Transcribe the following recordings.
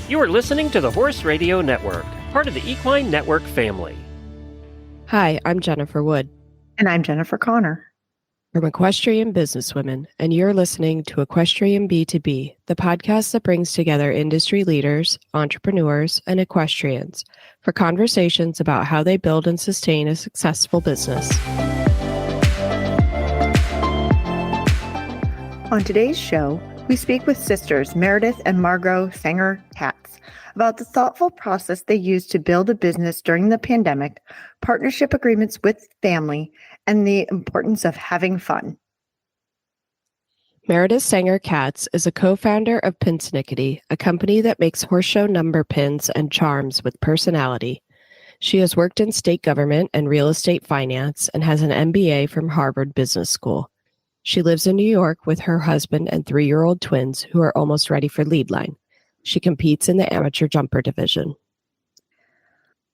You are listening to the Horse Radio Network, part of the Equine Network family. Hi, I'm Jennifer Wood. And I'm Jennifer Connor. From Equestrian Businesswomen, and you're listening to Equestrian B2B, the podcast that brings together industry leaders, entrepreneurs, and equestrians for conversations about how they build and sustain a successful business. On today's show, we speak with sisters Meredith and Margot Sanger-Katz about the thoughtful process they used to build a business during the pandemic, partnership agreements with family, and the importance of having fun. Meredith Sanger-Katz is a co-founder of Pinsnickety, a company that makes horse show number pins and charms with personality. She has worked in state government and real estate finance and has an MBA from Harvard Business School. She lives in New York with her husband and 3-year-old twins who are almost ready for lead line. She competes in the amateur jumper division.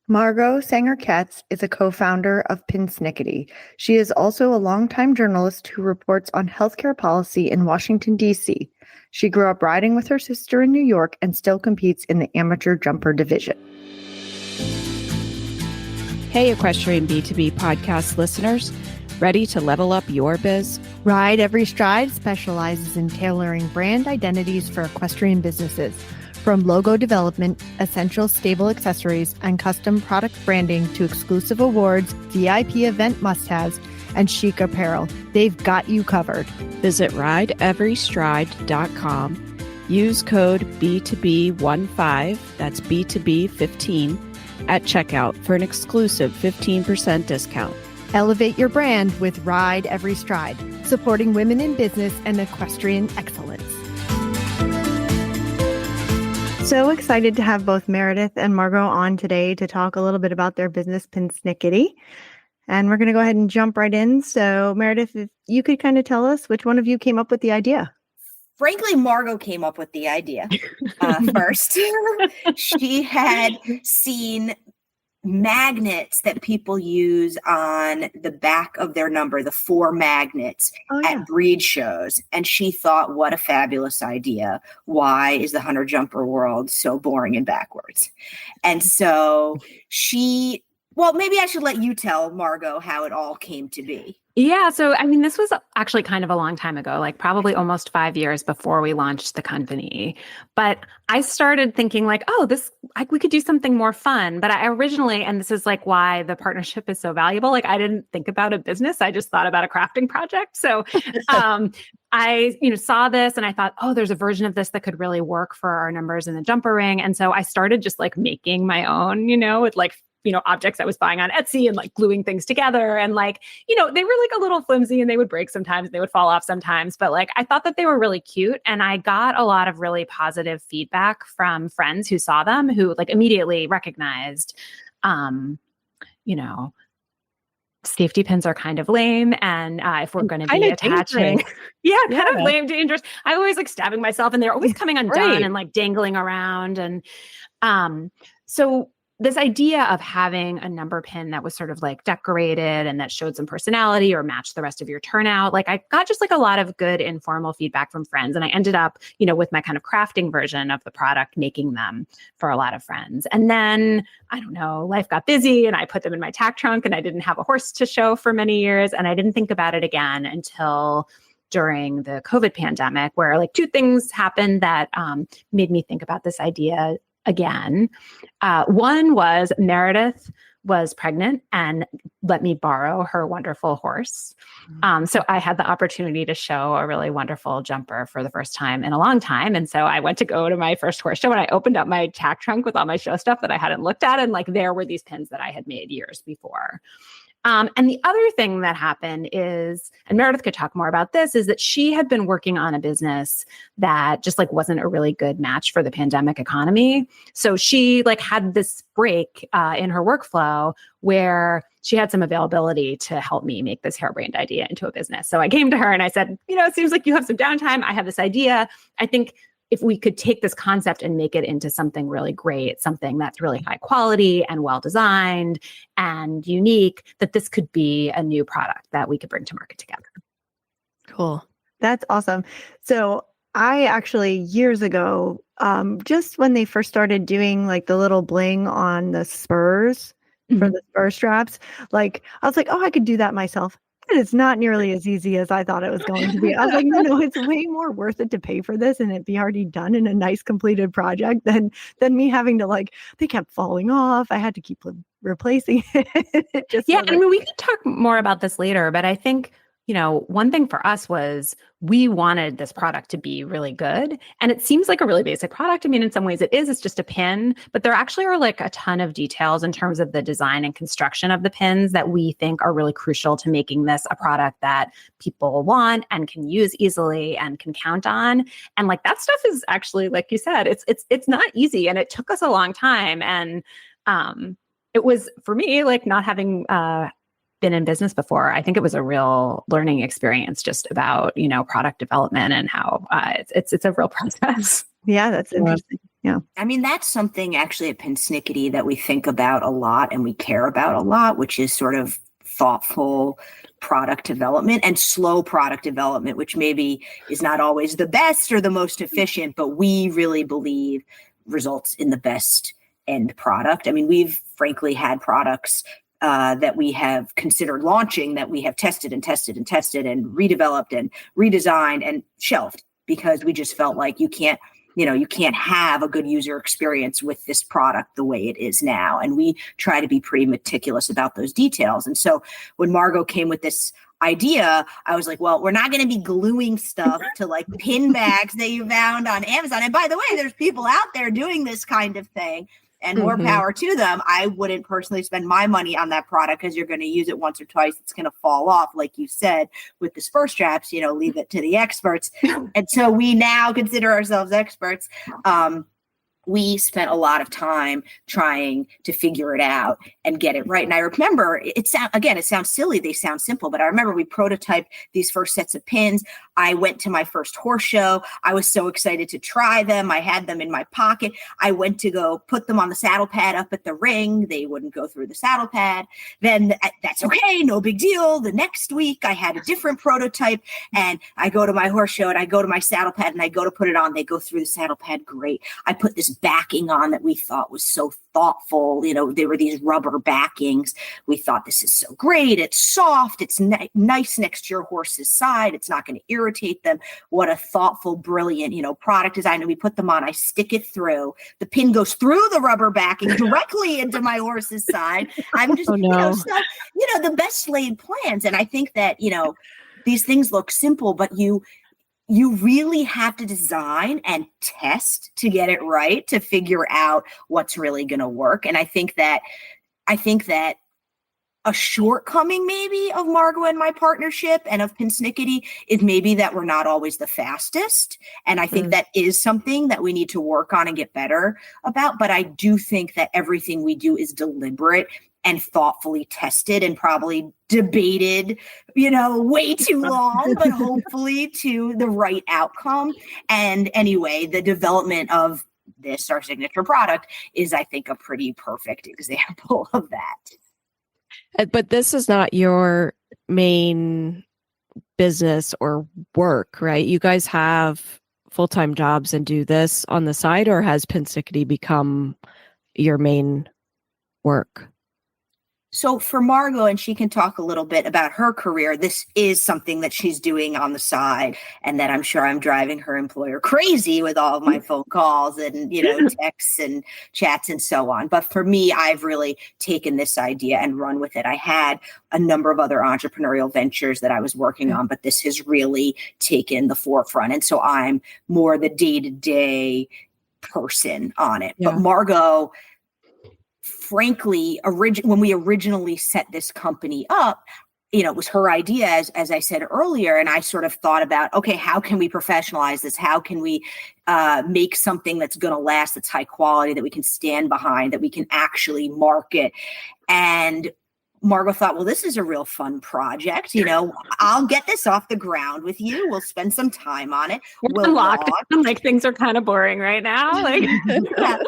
Margot Sanger-Katz is a co-founder of Pinsnickety. She is also a longtime journalist who reports on healthcare policy in Washington, D.C. She grew up riding with her sister in New York and still competes in the amateur jumper division. Hey, Equestrian B2B podcast listeners. Ready to level up your biz? Ride Every Stride specializes in tailoring brand identities for equestrian businesses. From logo development, essential stable accessories, and custom product branding to exclusive awards, VIP event must-haves, and chic apparel, they've got you covered. Visit rideeverystride.com. Use code B2B15, that's B2B15, at checkout for an exclusive 15% discount. Elevate your brand with Ride Every Stride, supporting women in business and equestrian excellence. So excited to have both Meredith and Margot on today to talk a little bit about their business, Pinsnickety. And we're going to go ahead and jump right in. So Meredith, if you could kind of tell us which one of you came up with the idea. Frankly, Margot came up with the idea first. She had seen magnets that people use on the back of their number, the 4 magnets at breed shows. And she thought, what a fabulous idea. Why is the hunter jumper world so boring and backwards? And so maybe I should let you tell Margot how it all came to be. Yeah. So, this was actually kind of a long time ago, like probably almost 5 years before we launched the company. But I started thinking we could do something more fun. But I originally, and this is like why the partnership is so valuable, I didn't think about a business. I just thought about a crafting project. So I, saw this and I thought, there's a version of this that could really work for our numbers in the jumper ring. And so I started just making my own, with objects I was buying on Etsy and gluing things together. And they were a little flimsy and they would break sometimes and they would fall off sometimes. But I thought that they were really cute. And I got a lot of really positive feedback from friends who saw them who immediately recognized, safety pins are kind of lame. And if we're going to be attaching, kind of lame, dangerous. I always stabbing myself and they're always coming undone and dangling around. And so this idea of having a number pin that was sort of decorated and that showed some personality or matched the rest of your turnout, I got just a lot of good informal feedback from friends. And I ended up, with my kind of crafting version of the product, making them for a lot of friends. And then, I don't know, life got busy and I put them in my tack trunk and I didn't have a horse to show for many years. And I didn't think about it again until during the COVID pandemic, where 2 things happened that made me think about this idea again. One was Meredith was pregnant and let me borrow her wonderful horse. So I had the opportunity to show a really wonderful jumper for the first time in a long time. And so I went to go to my first horse show and I opened up my tack trunk with all my show stuff that I hadn't looked at. And there were these pins that I had made years before. And the other thing that happened is, and Meredith could talk more about this, is that she had been working on a business that just wasn't a really good match for the pandemic economy. So she had this break in her workflow where she had some availability to help me make this harebrained idea into a business. So I came to her and I said, it seems like you have some downtime. I have this idea. I think if we could take this concept and make it into something really great, something that's really high quality and well-designed and unique, that this could be a new product that we could bring to market together. Cool. That's awesome. So I actually, years ago, just when they first started doing like the little bling on the spurs for the spur straps, like I was like, oh, I could do that myself. And it's not nearly as easy as I thought it was going to be. I was like, no, it's way more worth it to pay for this and it be already done in a nice completed project than me having to like, they kept falling off. I had to keep replacing it. Yeah, I mean, we can talk more about this later, but I think, one thing for us was we wanted this product to be really good. And it seems like a really basic product. I mean, in some ways it is, it's just a pin, but there actually are like a ton of details in terms of the design and construction of the pins that we think are really crucial to making this a product that people want and can use easily and can count on. And like that stuff is actually, like you said, it's not easy and it took us a long time. And it was, for me, like not having been in business before, I think it was a real learning experience just about, product development and how it's a real process. Yeah, that's interesting. Yeah. I mean, that's something actually at Pinsnickety that we think about a lot and we care about a lot, which is sort of thoughtful product development and slow product development, which maybe is not always the best or the most efficient, but we really believe results in the best end product. I mean, we've frankly had products that we have considered launching that we have tested and redeveloped and redesigned and shelved because we just felt like you can't have a good user experience with this product the way it is now. And we try to be pretty meticulous about those details. And so when Margot came with this idea, I was like, well, we're not going to be gluing stuff to like pin bags that you found on Amazon. And by the way, there's people out there doing this kind of thing. And more power to them. I wouldn't personally spend my money on that product because you're going to use it once or twice. It's going to fall off. Like you said, with the spur straps, leave it to the experts. And so we now consider ourselves experts. We spent a lot of time trying to figure it out and get it right. And I remember it sounds silly. They sound simple, but I remember we prototyped these first sets of pins. I went to my first horse show. I was so excited to try them. I had them in my pocket. I went to go put them on the saddle pad up at the ring. They wouldn't go through the saddle pad. Then that's okay. No big deal. The next week I had a different prototype and I go to my horse show and I go to my saddle pad and I go to put it on. They go through the saddle pad. Great. I put this backing on that we thought was so thoughtful. They were these rubber backings. We thought this is so great. It's soft. It's nice next to your horse's side. It's not going to irritate them. What a thoughtful, brilliant, product design. And we put them on. I stick it through. The pin goes through the rubber backing directly into my horse's side. I'm just, the best laid plans. And I think that, these things look simple, but you really have to design and test to get it right, to figure out what's really going to work. And I think that a shortcoming maybe of Margot and my partnership and of Pinsnickety is maybe that we're not always the fastest. And I think that is something that we need to work on and get better about. But I do think that everything we do is deliberate and thoughtfully tested and probably debated, way too long, but hopefully to the right outcome. And anyway, the development of this, our signature product, is, I think, a pretty perfect example of that. But this is not your main business or work, right? You guys have full-time jobs and do this on the side, or has Pinsnickety become your main work? So for Margot, and she can talk a little bit about her career, this is something that she's doing on the side, and that I'm sure I'm driving her employer crazy with all of my phone calls and, texts and chats and so on. But for me, I've really taken this idea and run with it. I had a number of other entrepreneurial ventures that I was working on, but this has really taken the forefront. And so I'm more the day-to-day person on it. Yeah. But Margot, frankly, when we originally set this company up, it was her idea, as I said earlier, and I sort of thought about, okay, how can we professionalize this? How can we make something that's going to last, that's high quality, that we can stand behind, that we can actually market? And Margot thought, well, this is a real fun project. I'll get this off the ground with you. We'll spend some time on it. We'll lock. Like, things are kind of boring right now. Like, yeah.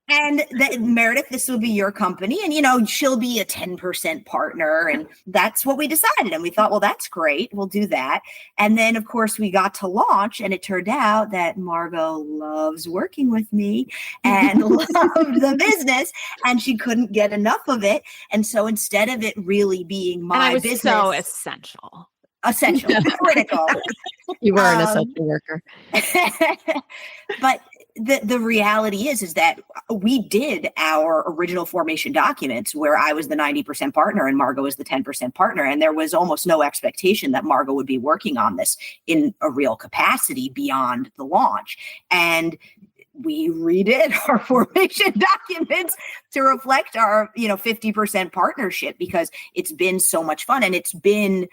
And Meredith, this will be your company. And, she'll be a 10% partner. And that's what we decided. And we thought, well, that's great. We'll do that. And then, of course, we got to launch. And it turned out that Margot loves working with me and loved the business. And she couldn't get enough of it. And so instead of it really being my business. So essential. Critical. You were an essential worker. But the reality is that we did our original formation documents where I was the 90% partner and Margot was the 10% partner. And there was almost no expectation that Margot would be working on this in a real capacity beyond the launch. And we redid our formation documents to reflect our, 50% partnership, because it's been so much fun. And it's been,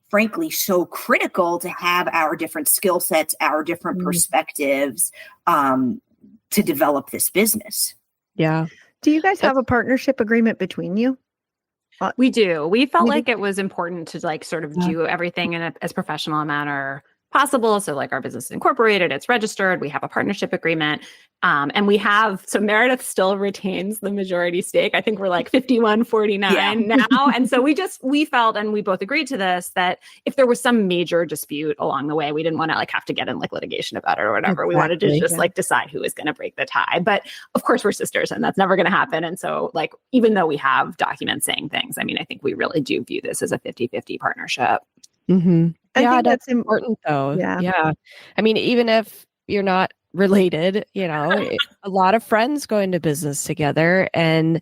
frankly, so critical to have our different skill sets, our different perspectives, to develop this business. Yeah. Do you guys have a partnership agreement between you? We do. We felt like it was important to sort of do everything in as professional a manner possible. So our business is incorporated, it's registered, we have a partnership agreement. And we have, so Meredith still retains the majority stake. I think we're 51-49 now. And so we felt, and we both agreed to this, that if there was some major dispute along the way, we didn't want to have to get in litigation about it or whatever. Exactly. We wanted to just decide who is going to break the tie. But of course we're sisters and that's never going to happen. And so even though we have documents saying things, I think we really do view this as a 50-50 partnership. Mm-hmm. I think that's important though. Yeah. Even if you're not related, a lot of friends go into business together, and,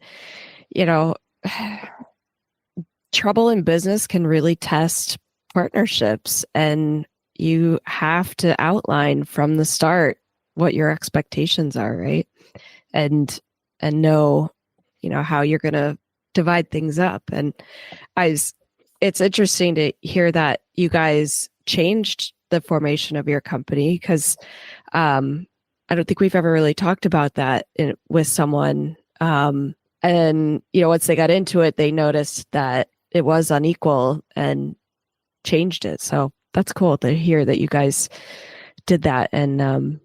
trouble in business can really test partnerships, and you have to outline from the start what your expectations are, right? And know, how you're going to divide things up. And it's interesting to hear that you guys changed the formation of your company, because I don't think we've ever really talked about that with someone. And, once they got into it, they noticed that it was unequal and changed it. So that's cool to hear that you guys did that. And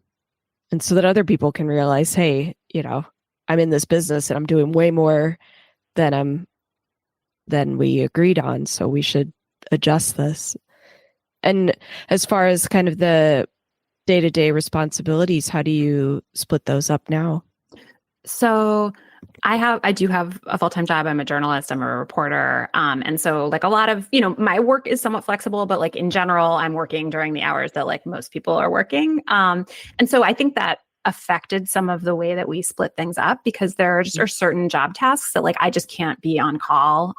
so that other people can realize, hey, I'm in this business and I'm doing way more than we agreed on. So we should adjust this. And as far as kind of the day-to-day responsibilities, how do you split those up now? So I do have a full-time job. I'm a journalist. I'm a reporter. And so a lot of, my work is somewhat flexible, but in general, I'm working during the hours that most people are working. And so I think that affected some of the way that we split things up, because there are certain job tasks that I just can't be on call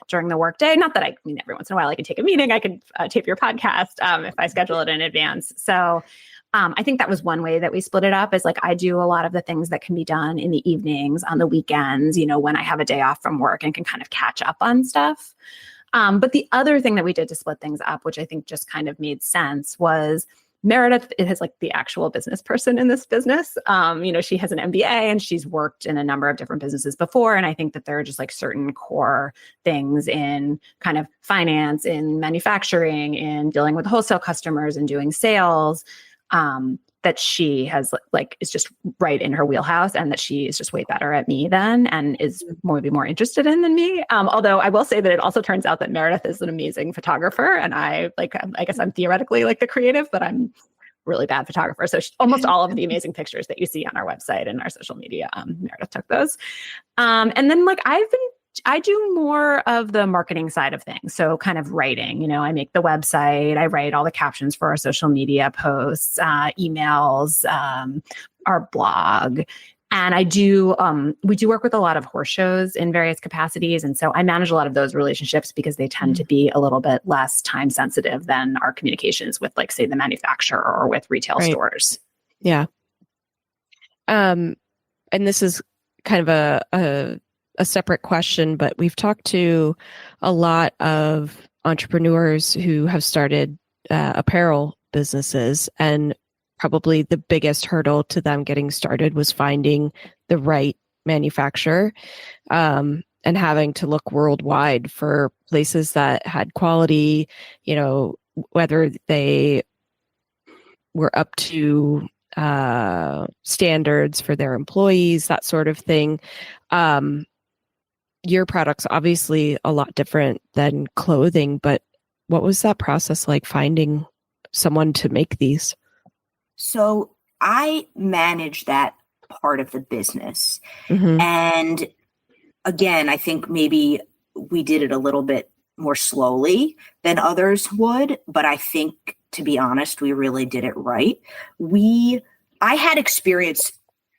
during the workday. Not that every once in a while I can take a meeting, I can tape your podcast if I schedule it in advance. So I think that was one way that we split it up, is I do a lot of the things that can be done in the evenings, on the weekends, when I have a day off from work and can kind of catch up on stuff. But the other thing that we did to split things up, which I think just kind of made sense, was Meredith is the actual business person in this business. She has an MBA and she's worked in a number of different businesses before. And I think that there are just certain core things in kind of finance, in manufacturing, in dealing with wholesale customers and doing sales, that she has is just right in her wheelhouse, and that she is just way better at me than, and is maybe more interested in than me. Although I will say that it also turns out that Meredith is an amazing photographer, and I guess I'm theoretically the creative, but I'm really bad photographer. So almost all of the amazing pictures that you see on our website and our social media, Meredith took those. And then I do more of the marketing side of things. So kind of writing, I make the website, I write all the captions for our social media posts, emails, our blog. And we do work with a lot of horse shows in various capacities. And so I manage a lot of those relationships, because they tend to be a little bit less time sensitive than our communications with say the manufacturer or with retail stores. Yeah. And this is kind of a separate question, but we've talked to a lot of entrepreneurs who have started apparel businesses, and probably the biggest hurdle to them getting started was finding the right manufacturer, and having to look worldwide for places that had quality, whether they were up to standards for their employees, that sort of thing. Your product's obviously a lot different than clothing, but what was that process like finding someone to make these? So I manage that part of the business. And again, I think maybe we did it a little bit more slowly than others would, but I think, to be honest, we really did it right. I had experience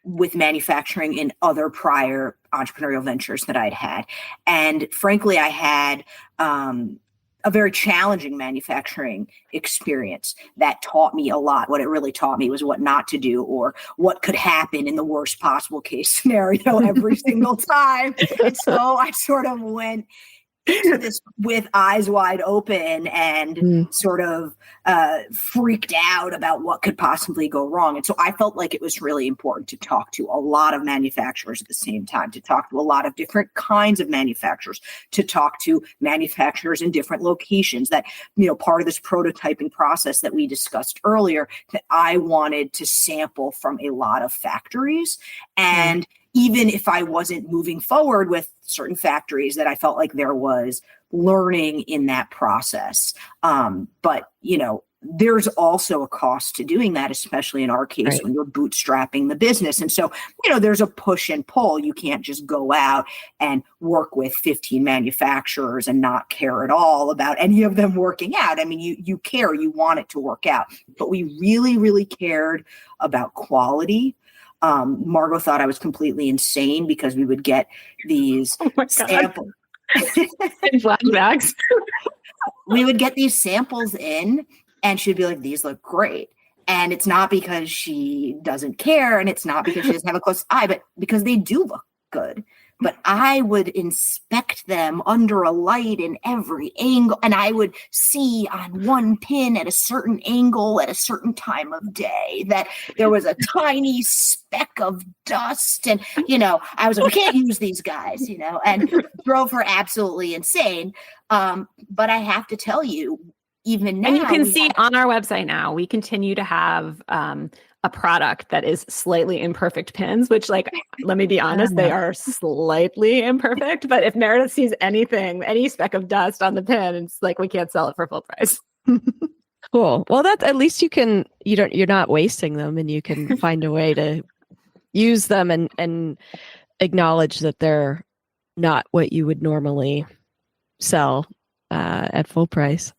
with manufacturing in other prior entrepreneurial ventures that I'd had. And frankly, I had a very challenging manufacturing experience that taught me a lot. What it really taught me was what not to do or what could happen in the worst possible case scenario every single time. And so I sort of went into this with eyes wide open and sort of freaked out about what could possibly go wrong. And so I felt like it was really important to talk to a lot of manufacturers at the same time, to talk to a lot of different kinds of manufacturers, to talk to manufacturers in different locations. That, part of this prototyping process that we discussed earlier, that I wanted to sample from a lot of factories. And even if I wasn't moving forward with certain factories, that I felt like there was learning in that process. But, there's also a cost to doing that, especially in our case, when you're bootstrapping the business. And so, there's a push and pull. You can't just go out and work with 15 manufacturers and not care at all about any of them working out. I mean, you care, you want it to work out, but we really, really cared about quality. Margot thought I was completely insane because we would get these samples. In flashbacks. We would get these samples in and she'd be like, these look great. And it's not because she doesn't care and it's not because she doesn't have a close eye, but because they do look good. But I would inspect them under a light in every angle, and I would see on one pin at a certain angle at a certain time of day that there was a tiny speck of dust. And, I was like, we can't use these guys, and drove her absolutely insane. But I have to tell you, even now. And you can see on our website now, we continue to have a product that is slightly imperfect pins, which, let me be honest, they are slightly imperfect. But if Meredith sees anything, any speck of dust on the pin, it's like we can't sell it for full price. Cool. Well, that's at least you're not wasting them, and you can find a way to use them and acknowledge that they're not what you would normally sell at full price.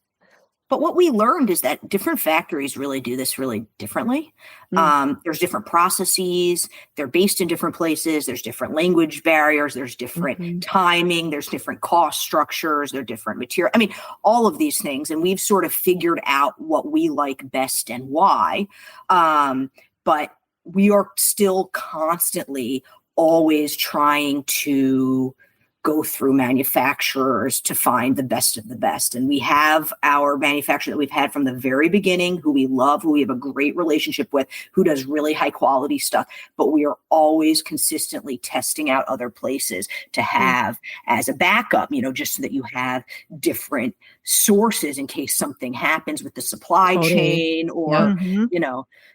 But what we learned is that different factories really do this really differently. There's different processes. They're based in different places. There's different language barriers. There's different timing. There's different cost structures. There's different material. I mean, all of these things. And we've sort of figured out what we like best and why. But we are still constantly always trying to go through manufacturers to find the best of the best. And we have our manufacturer that we've had from the very beginning, who we love, who we have a great relationship with, who does really high quality stuff. But we are always consistently testing out other places to have as a backup, just so that you have different sources in case something happens with the supply chain or,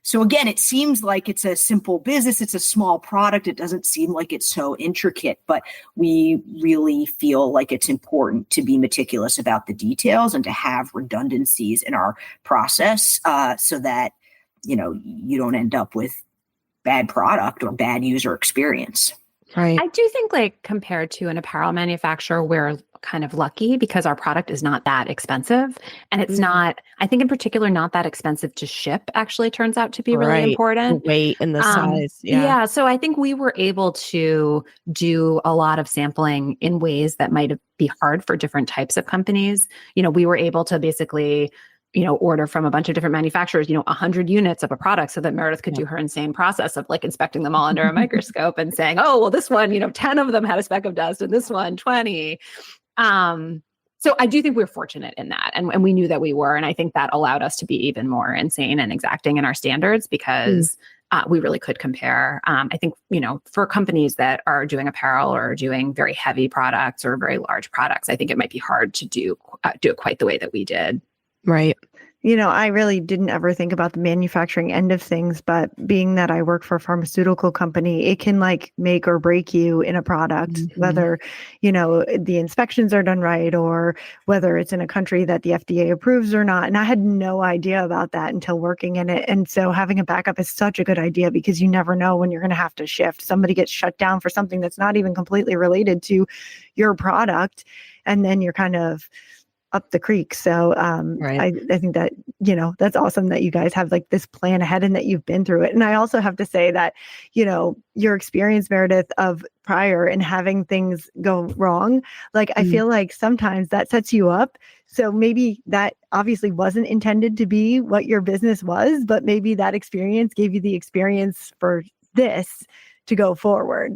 So again, it seems like it's a simple business. It's a small product. It doesn't seem like it's so intricate, but we really feel like it's important to be meticulous about the details and to have redundancies in our process so that, you don't end up with bad product or bad user experience. Right. I do think compared to an apparel manufacturer, we're kind of lucky because our product is not that expensive. And it's not, I think in particular, not that expensive to ship actually turns out to be really important. The weight and the size. Yeah. So I think we were able to do a lot of sampling in ways that might be hard for different types of companies. We were able to basically order from a bunch of different manufacturers, 100 units of a product so that Meredith could do her insane process of inspecting them all under a microscope and saying, oh, well, this one, 10 of them had a speck of dust and this one, 20. So I do think we're fortunate in that. And we knew that we were. And I think that allowed us to be even more insane and exacting in our standards because we really could compare. I think, for companies that are doing apparel or doing very heavy products or very large products, I think it might be hard to do it quite the way that we did. Right. I really didn't ever think about the manufacturing end of things, but being that I work for a pharmaceutical company, it can like make or break you in a product, whether, the inspections are done right or whether it's in a country that the FDA approves or not. And I had no idea about that until working in it. And so having a backup is such a good idea because you never know when you're going to have to shift. Somebody gets shut down for something that's not even completely related to your product. And then you're kind of up the creek. So I think that, that's awesome that you guys have like this plan ahead and that you've been through it. And I also have to say that, your experience, Meredith, of prior and having things go wrong, like I feel like sometimes that sets you up. So maybe that obviously wasn't intended to be what your business was, but maybe that experience gave you the experience for this to go forward.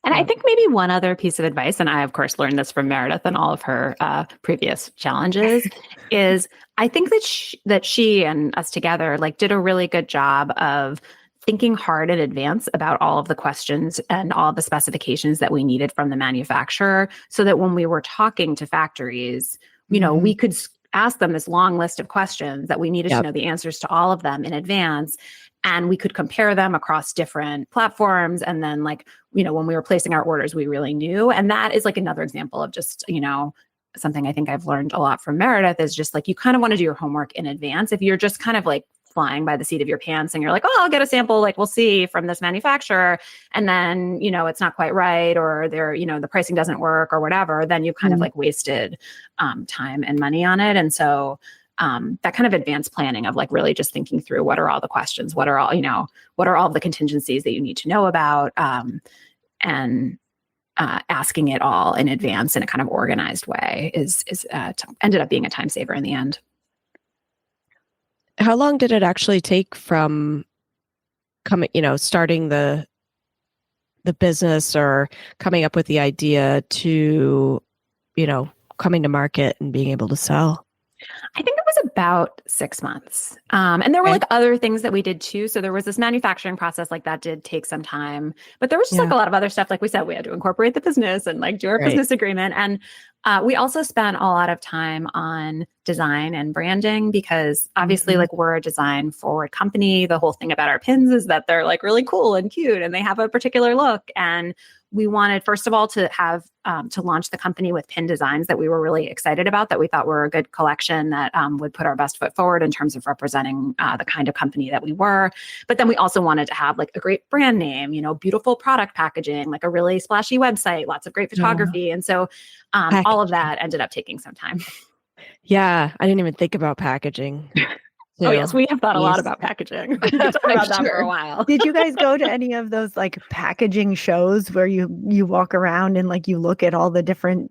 And I think maybe one other piece of advice, and I, of course, learned this from Meredith and all of her previous challenges, is I think that she and us together like did a really good job of thinking hard in advance about all of the questions and all of the specifications that we needed from the manufacturer, so that when we were talking to factories, we could ask them this long list of questions that we needed to know the answers to all of them in advance. And we could compare them across different platforms. And then when we were placing our orders, we really knew. And that is like another example of just, something I think I've learned a lot from Meredith is just like, you kind of want to do your homework in advance. If you're just kind of like flying by the seat of your pants and you're like, oh, I'll get a sample, like we'll see from this manufacturer. And then, it's not quite right, or the pricing doesn't work or whatever, then you've kind of like wasted time and money on it. And so that kind of advanced planning of like really just thinking through what are all the questions, what are all the contingencies that you need to know about, and asking it all in advance in a kind of organized way is ended up being a time saver in the end. How long did it actually take from starting the business or coming up with the idea to, coming to market and being able to sell? I think it was about 6 months. And there were like other things that we did too. So there was this manufacturing process, like that did take some time, but there was just like a lot of other stuff. Like we said, we had to incorporate the business and like do our business agreement. And we also spent a lot of time on design and branding because obviously like we're a design forward company. The whole thing about our pins is that they're like really cool and cute and they have a particular look. And we wanted, first of all, to have to launch the company with pin designs that we were really excited about, that we thought were a good collection that would put our best foot forward in terms of representing the kind of company that we were. But then we also wanted to have like a great brand name, beautiful product packaging, like a really splashy website, lots of great photography. And so all of that ended up taking some time. Yeah, I didn't even think about packaging. Oh, yes, we have thought a lot about packaging. We talked about that for a while. Did you guys go to any of those like packaging shows where you walk around and like you look at all the different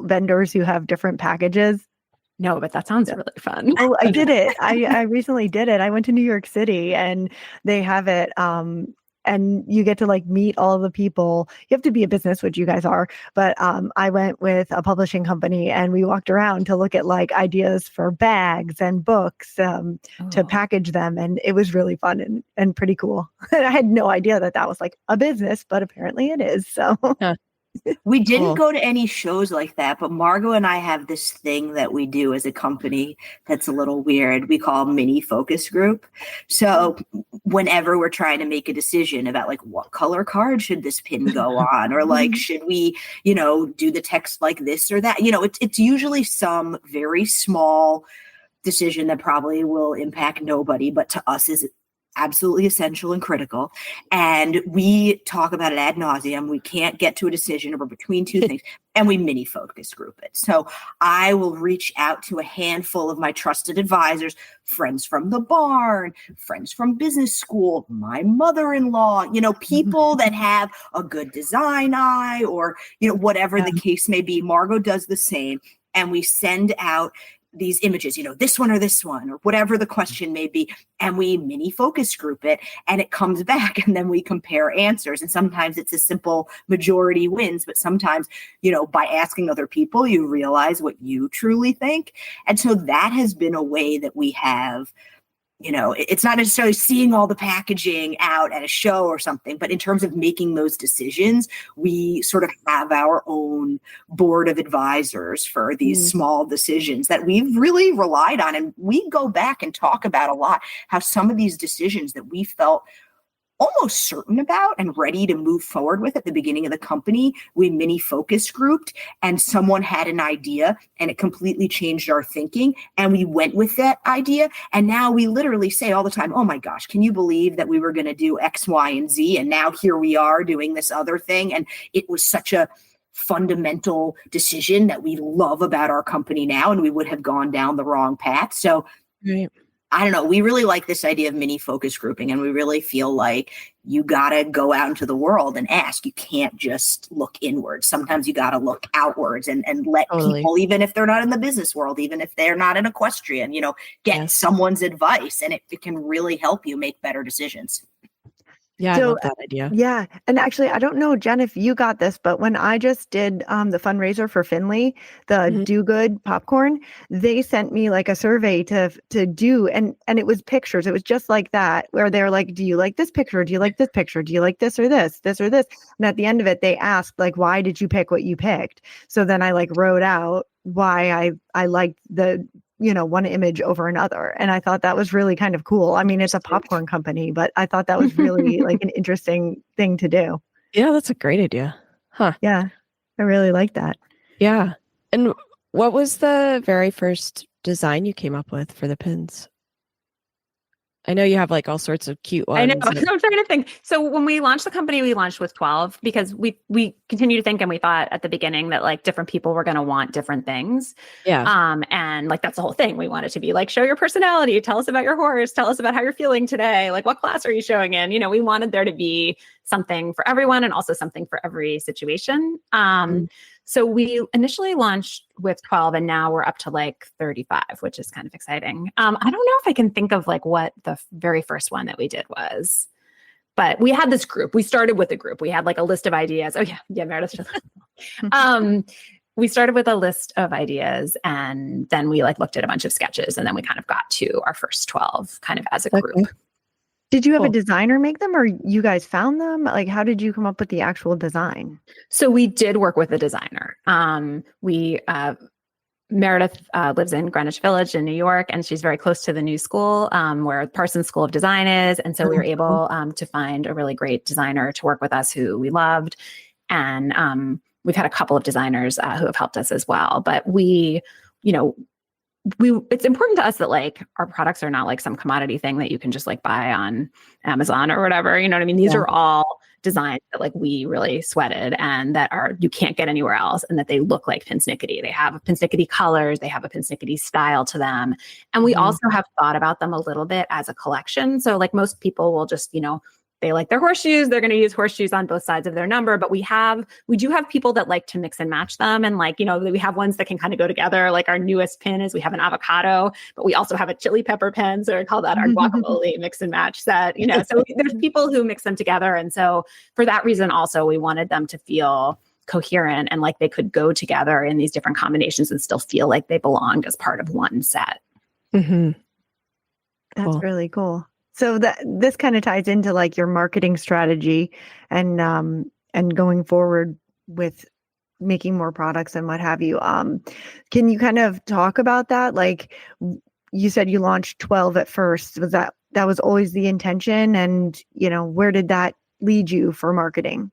vendors who have different packages? No, but that sounds really fun. Oh, I did it. I recently did it. I went to New York City and they have it. And you get to like meet all the people. You have to be a business, which you guys are. But I went with a publishing company and we walked around to look at like ideas for bags and books to package them. And it was really fun and pretty cool. And I had no idea that was like a business, but apparently it is. So. We didn't go to any shows like that, but Margot and I have this thing that we do as a company that's a little weird. We call mini focus group. So whenever we're trying to make a decision about like what color card should this pin go on, or like should we, do the text like this or that, it's usually some very small decision that probably will impact nobody, but to us is absolutely essential and critical. And we talk about it ad nauseum. We can't get to a decision or between two things, and we mini focus group it. So I will reach out to a handful of my trusted advisors, friends from the barn, friends from business school, my mother-in-law, people that have a good design eye or, whatever the case may be. Margot does the same. And we send out these images, this one or whatever the question may be. And we mini focus group it and it comes back and then we compare answers. And sometimes it's a simple majority wins, but sometimes, by asking other people, you realize what you truly think. And so that has been a way that we have it's not necessarily seeing all the packaging out at a show or something, but in terms of making those decisions, we sort of have our own board of advisors for these small decisions that we've really relied on. And we go back and talk about a lot how some of these decisions that we felt almost certain about and ready to move forward with at the beginning of the company, we mini focus grouped, and someone had an idea and it completely changed our thinking. And we went with that idea. And now we literally say all the time, oh my gosh, can you believe that we were going to do X, Y, and Z? And now here we are doing this other thing. And it was such a fundamental decision that we love about our company now, and we would have gone down the wrong path. So I don't know. We really like this idea of mini focus grouping, and we really feel like you got to go out into the world and ask. You can't just look inwards. Sometimes you got to look outwards and let people, even if they're not in the business world, even if they're not an equestrian, get someone's advice, and it can really help you make better decisions. Yeah, I love that idea. Yeah. And actually, I don't know, Jen, if you got this, but when I just did the fundraiser for Finley, the Do Good popcorn, they sent me like a survey to do, and it was pictures. It was just like that, where they're like, do you like this picture? Do you like this picture? Do you like this or this or this? And at the end of it, they asked like, why did you pick what you picked? So then I like wrote out why I liked the one image over another. And I thought that was really kind of cool. I mean, it's a popcorn company, but I thought that was really like an interesting thing to do. Yeah, that's a great idea. Huh. Yeah, I really like that. Yeah. And what was the very first design you came up with for the pins? I know you have like all sorts of cute ones. I know. I'm trying to think. So when we launched the company, we launched with 12 because we continue to think, and we thought at the beginning that like different people were going to want different things. Yeah. And like that's the whole thing. We want it to be like, show your personality, tell us about your horse, tell us about how you're feeling today. Like what class are you showing in? We wanted there to be something for everyone and also something for every situation. So we initially launched with 12 and now we're up to like 35, which is kind of exciting. I don't know if I can think of like what the very first one that we did was, but we had this group. We started with a group. We had like a list of ideas. Oh yeah, Meredith. We started with a list of ideas and then we like looked at a bunch of sketches and then we kind of got to our first 12 kind of as a group. Okay. Did you have a designer make them or you guys found them? Like, how did you come up with the actual design? So we did work with a designer. Meredith lives in Greenwich Village in New York, and she's very close to the new school where Parsons School of Design is. And so we were able to find a really great designer to work with us who we loved. And we've had a couple of designers who have helped us as well. But it's important to us that like our products are not like some commodity thing that you can just like buy on Amazon or whatever. You know what I mean? These are all designs that like we really sweated and that you can't get anywhere else, and that they look like Pinsnickety. They have Pinsnickety colors, they have a Pinsnickety style to them. And we also have thought about them a little bit as a collection. So like most people will just, they like their horseshoes, they're going to use horseshoes on both sides of their number, but we do have people that like to mix and match them. And like, we have ones that can kind of go together. Like our newest pin is we have an avocado, but we also have a chili pepper pin. So I call that our guacamole mix and match set, so there's people who mix them together. And so for that reason, also, we wanted them to feel coherent and like they could go together in these different combinations and still feel like they belonged as part of one set. Mm-hmm. That's really cool. So this kind of ties into like your marketing strategy and going forward with making more products and what have you. Can you kind of talk about that? Like you said you launched 12 at first. Was that was always the intention? And, where did that lead you for marketing?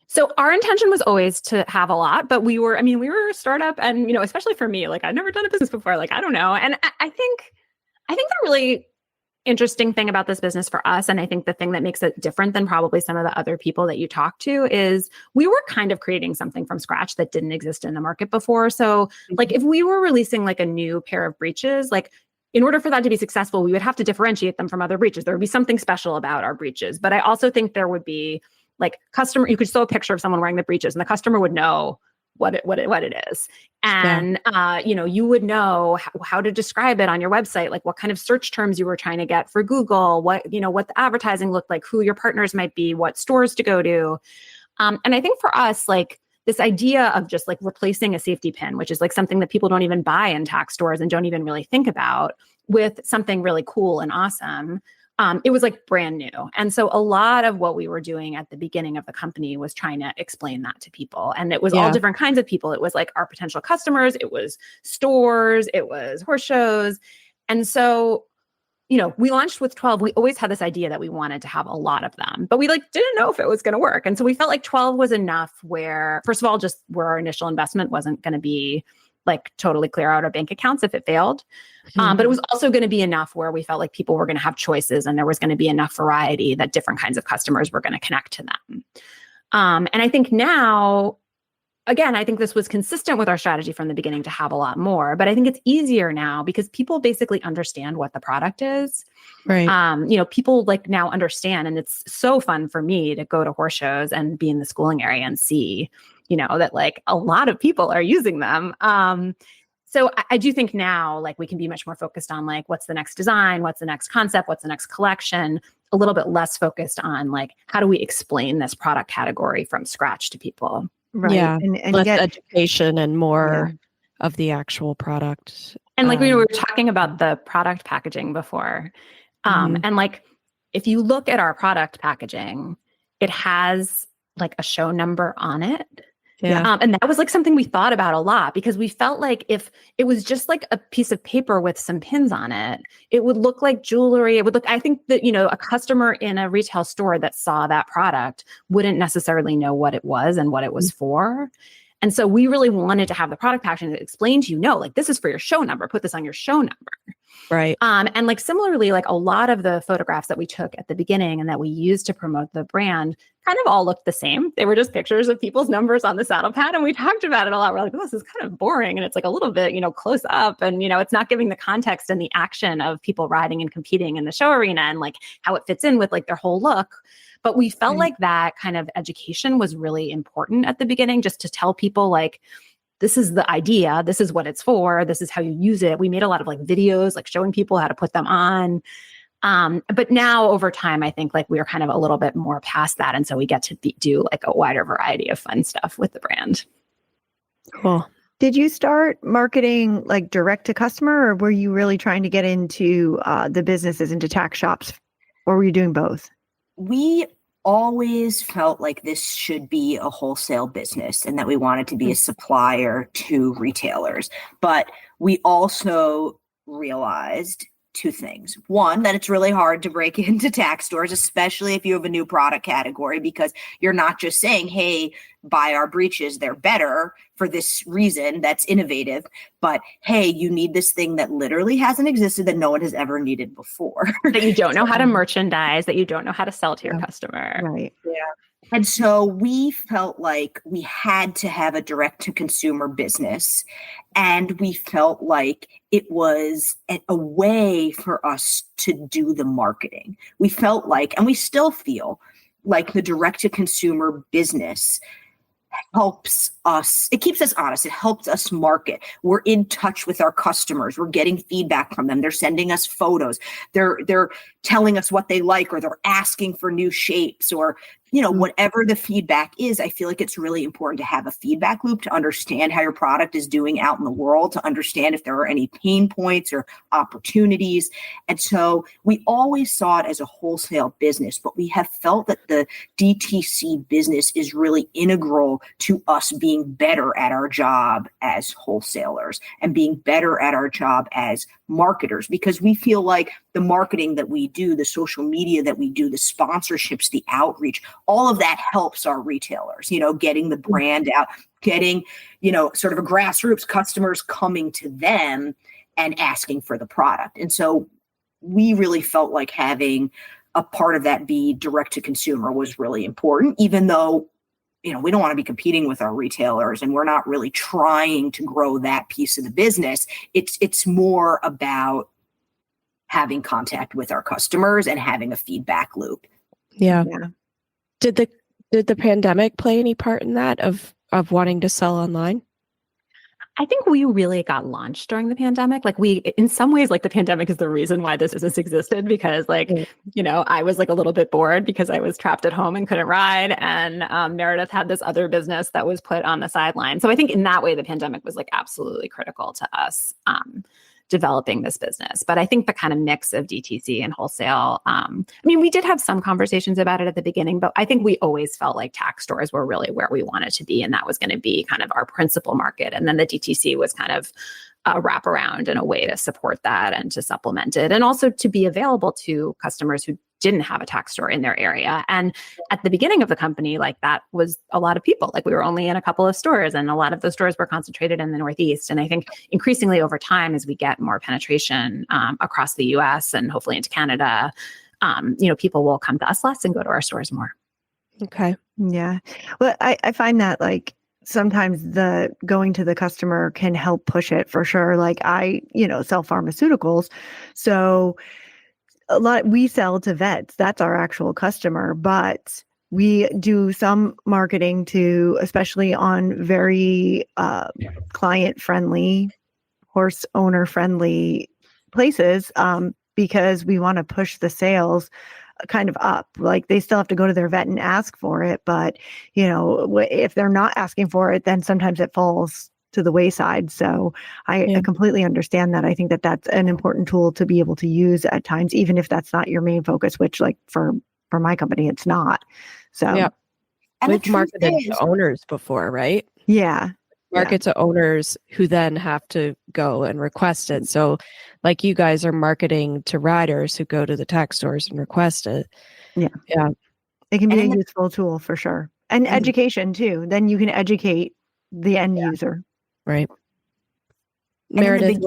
So our intention was always to have a lot, but we were a startup and, especially for me, like I'd never done a business before, like, I don't know. And I think the really interesting thing about this business for us, and I think the thing that makes it different than probably some of the other people that you talk to, is we were kind of creating something from scratch that didn't exist in the market before. So like if we were releasing like a new pair of breeches, like in order for that to be successful, we would have to differentiate them from other breeches. There would be something special about our breeches. But I also think there would be like you could show a picture of someone wearing the breeches and the customer would know what it is. And, you would know how to describe it on your website, like what kind of search terms you were trying to get for Google, what the advertising looked like, who your partners might be, what stores to go to. And I think for us, like this idea of just like replacing a safety pin, which is like something that people don't even buy in tack stores and don't even really think about, with something really cool and awesome. It was like brand new. And so a lot of what we were doing at the beginning of the company was trying to explain that to people. And it was all different kinds of people. It was like our potential customers, it was stores, it was horse shows. And so, we launched with 12. We always had this idea that we wanted to have a lot of them, but we like didn't know if it was going to work. And so we felt like 12 was enough where, first of all, just where our initial investment wasn't going to be like totally clear out our bank accounts if it failed. But it was also going to be enough where we felt like people were going to have choices and there was going to be enough variety that different kinds of customers were going to connect to them. And I think now, again, I think this was consistent with our strategy from the beginning to have a lot more, but I think it's easier now because people basically understand what the product is. Right. People like now understand, and it's so fun for me to go to horse shows and be in the schooling area and see, that like a lot of people are using them. So I do think now, like, we can be much more focused on like, what's the next design? What's the next concept? What's the next collection? A little bit less focused on like, how do we explain this product category from scratch to people? Right. Yeah. And less education and more of the actual product. And like we were talking about the product packaging before. And like, if you look at our product packaging, it has like a show number on it. Yeah. And that was like something we thought about a lot because we felt like if it was just like a piece of paper with some pins on it, it would look like jewelry. It would look, I think that, a customer in a retail store that saw that product wouldn't necessarily know what it was and what it was for. And so we really wanted to have the product packaging that explained to like, this is for your show number, put this on your show number. Right. And like similarly, like a lot of the photographs that we took at the beginning and that we used to promote the brand kind of all looked the same. They were just pictures of people's numbers on the saddle pad. And we talked about it a lot. We're like, oh, this is kind of boring. And it's like a little bit, close up. And, it's not giving the context and the action of people riding and competing in the show arena and like how it fits in with like their whole look. But we felt like that kind of education was really important at the beginning, just to tell people like, this is the idea, this is what it's for, this is how you use it. We made a lot of like videos, like showing people how to put them on. But now over time, I think like we're kind of a little bit more past that. And so we get to do like a wider variety of fun stuff with the brand. Cool. Did you start marketing like direct to customer, or were you really trying to get into the businesses, into tack shops, or were you doing both? We always felt like this should be a wholesale business and that we wanted to be a supplier to retailers. But we also realized two things. One, that it's really hard to break into tack stores, especially if you have a new product category, because you're not just saying, hey, buy our breeches, they're better for this reason that's innovative, but hey, you need this thing that literally hasn't existed, that no one has ever needed before. That you don't know how to merchandise, that you don't know how to sell to your customer. Right. Yeah. And so we felt like we had to have a direct to consumer business. And we felt like it was a way for us to do the marketing. We felt like, and we still feel like, the direct to consumer business helps us. It keeps us honest. It helps us market. We're in touch with our customers. We're getting feedback from them. They're sending us photos. They're telling us what they like, or they're asking for new shapes, or whatever the feedback is. I feel like it's really important to have a feedback loop to understand how your product is doing out in the world, to understand if there are any pain points or opportunities. And so we always saw it as a wholesale business, but we have felt that the DTC business is really integral to us being better at our job as wholesalers and being better at our job as marketers, because we feel like the marketing that we do, the social media that we do, the sponsorships, the outreach, all of that helps our retailers, getting the brand out, getting, sort of a grassroots customers coming to them and asking for the product. And so we really felt like having a part of that be direct to consumer was really important, even though, we don't want to be competing with our retailers and we're not really trying to grow that piece of the business. It's more about having contact with our customers and having a feedback loop. Yeah. Did the pandemic play any part in that of wanting to sell online? I think we really got launched during the pandemic. Like in some ways, like the pandemic is the reason why this business existed, because like, I was like a little bit bored because I was trapped at home and couldn't ride. And Meredith had this other business that was put on the sideline. So I think in that way, the pandemic was like absolutely critical to us developing this business. But I think the kind of mix of DTC and wholesale, we did have some conversations about it at the beginning, but I think we always felt like tax stores were really where we wanted to be. And that was going to be kind of our principal market. And then the DTC was kind of a wraparound and a way to support that and to supplement it. And also to be available to customers who didn't have a tax store in their area. And at the beginning of the company, like that was a lot of people. Like we were only in a couple of stores, and a lot of those stores were concentrated in the Northeast. And I think increasingly over time, as we get more penetration across the US and hopefully into Canada, people will come to us less and go to our stores more. Okay. Yeah. Well, I find that like sometimes the going to the customer can help push it for sure. Like I, sell pharmaceuticals. So we sell to vets. That's our actual customer, but we do some marketing to, especially on very client-friendly, horse owner-friendly places, because we want to push the sales kind of up. Like they still have to go to their vet and ask for it, but if they're not asking for it, then sometimes it falls to the wayside. So I completely understand that. I think that that's an important tool to be able to use at times, even if that's not your main focus, which like for my company, it's not. So yeah. And we've marketed to owners before, right? Yeah. Market to owners who then have to go and request it. So like you guys are marketing to riders who go to the tax stores and request it. Yeah. Yeah. It can be a useful tool for sure. And education too. Then you can educate the end user. Right. Meredith, in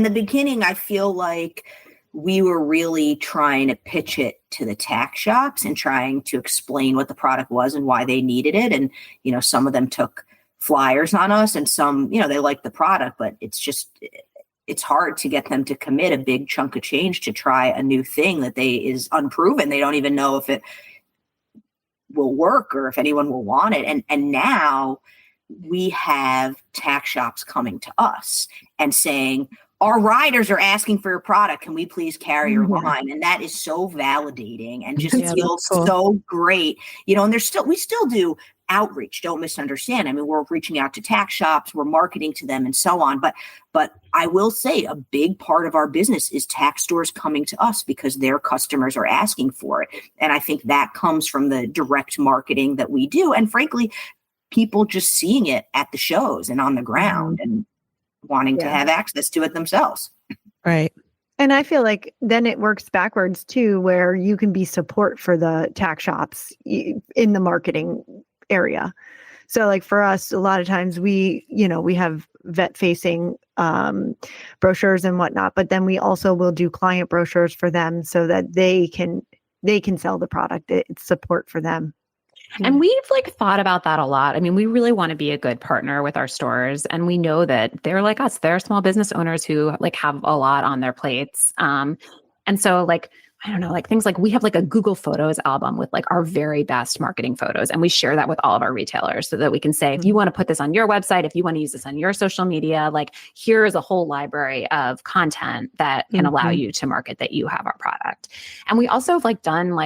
the beginning, I feel like we were really trying to pitch it to the tax shops and trying to explain what the product was and why they needed it. And, some of them took flyers on us, and some, they liked the product, but it's hard to get them to commit a big chunk of change to try a new thing that is unproven. They don't even know if it will work or if anyone will want it. And now we have tax shops coming to us and saying, our riders are asking for your product. Can we please carry your line? And that is so validating and just feels so great. And we still do outreach. Don't misunderstand. I mean, we're reaching out to tax shops, we're marketing to them and so on. But I will say a big part of our business is tax stores coming to us because their customers are asking for it. And I think that comes from the direct marketing that we do. And frankly, people just seeing it at the shows and on the ground and wanting to have access to it themselves. Right. And I feel like then it works backwards too, where you can be support for the tax shops in the marketing area. So like for us, a lot of times we have vet facing brochures and whatnot, but then we also will do client brochures for them so that they can sell the product. It's support for them. And we've thought about that a lot. I mean, we really want to be a good partner with our stores, and we know that they're like us. They're small business owners who have a lot on their plates. And so I don't know, things like we have a Google Photos album with our very best marketing photos. And we share that with all of our retailers so that we can say, if you want to put this on your website, if you want to use this on your social media, here is a whole library of content that can allow you to market that you have our product. And we also have done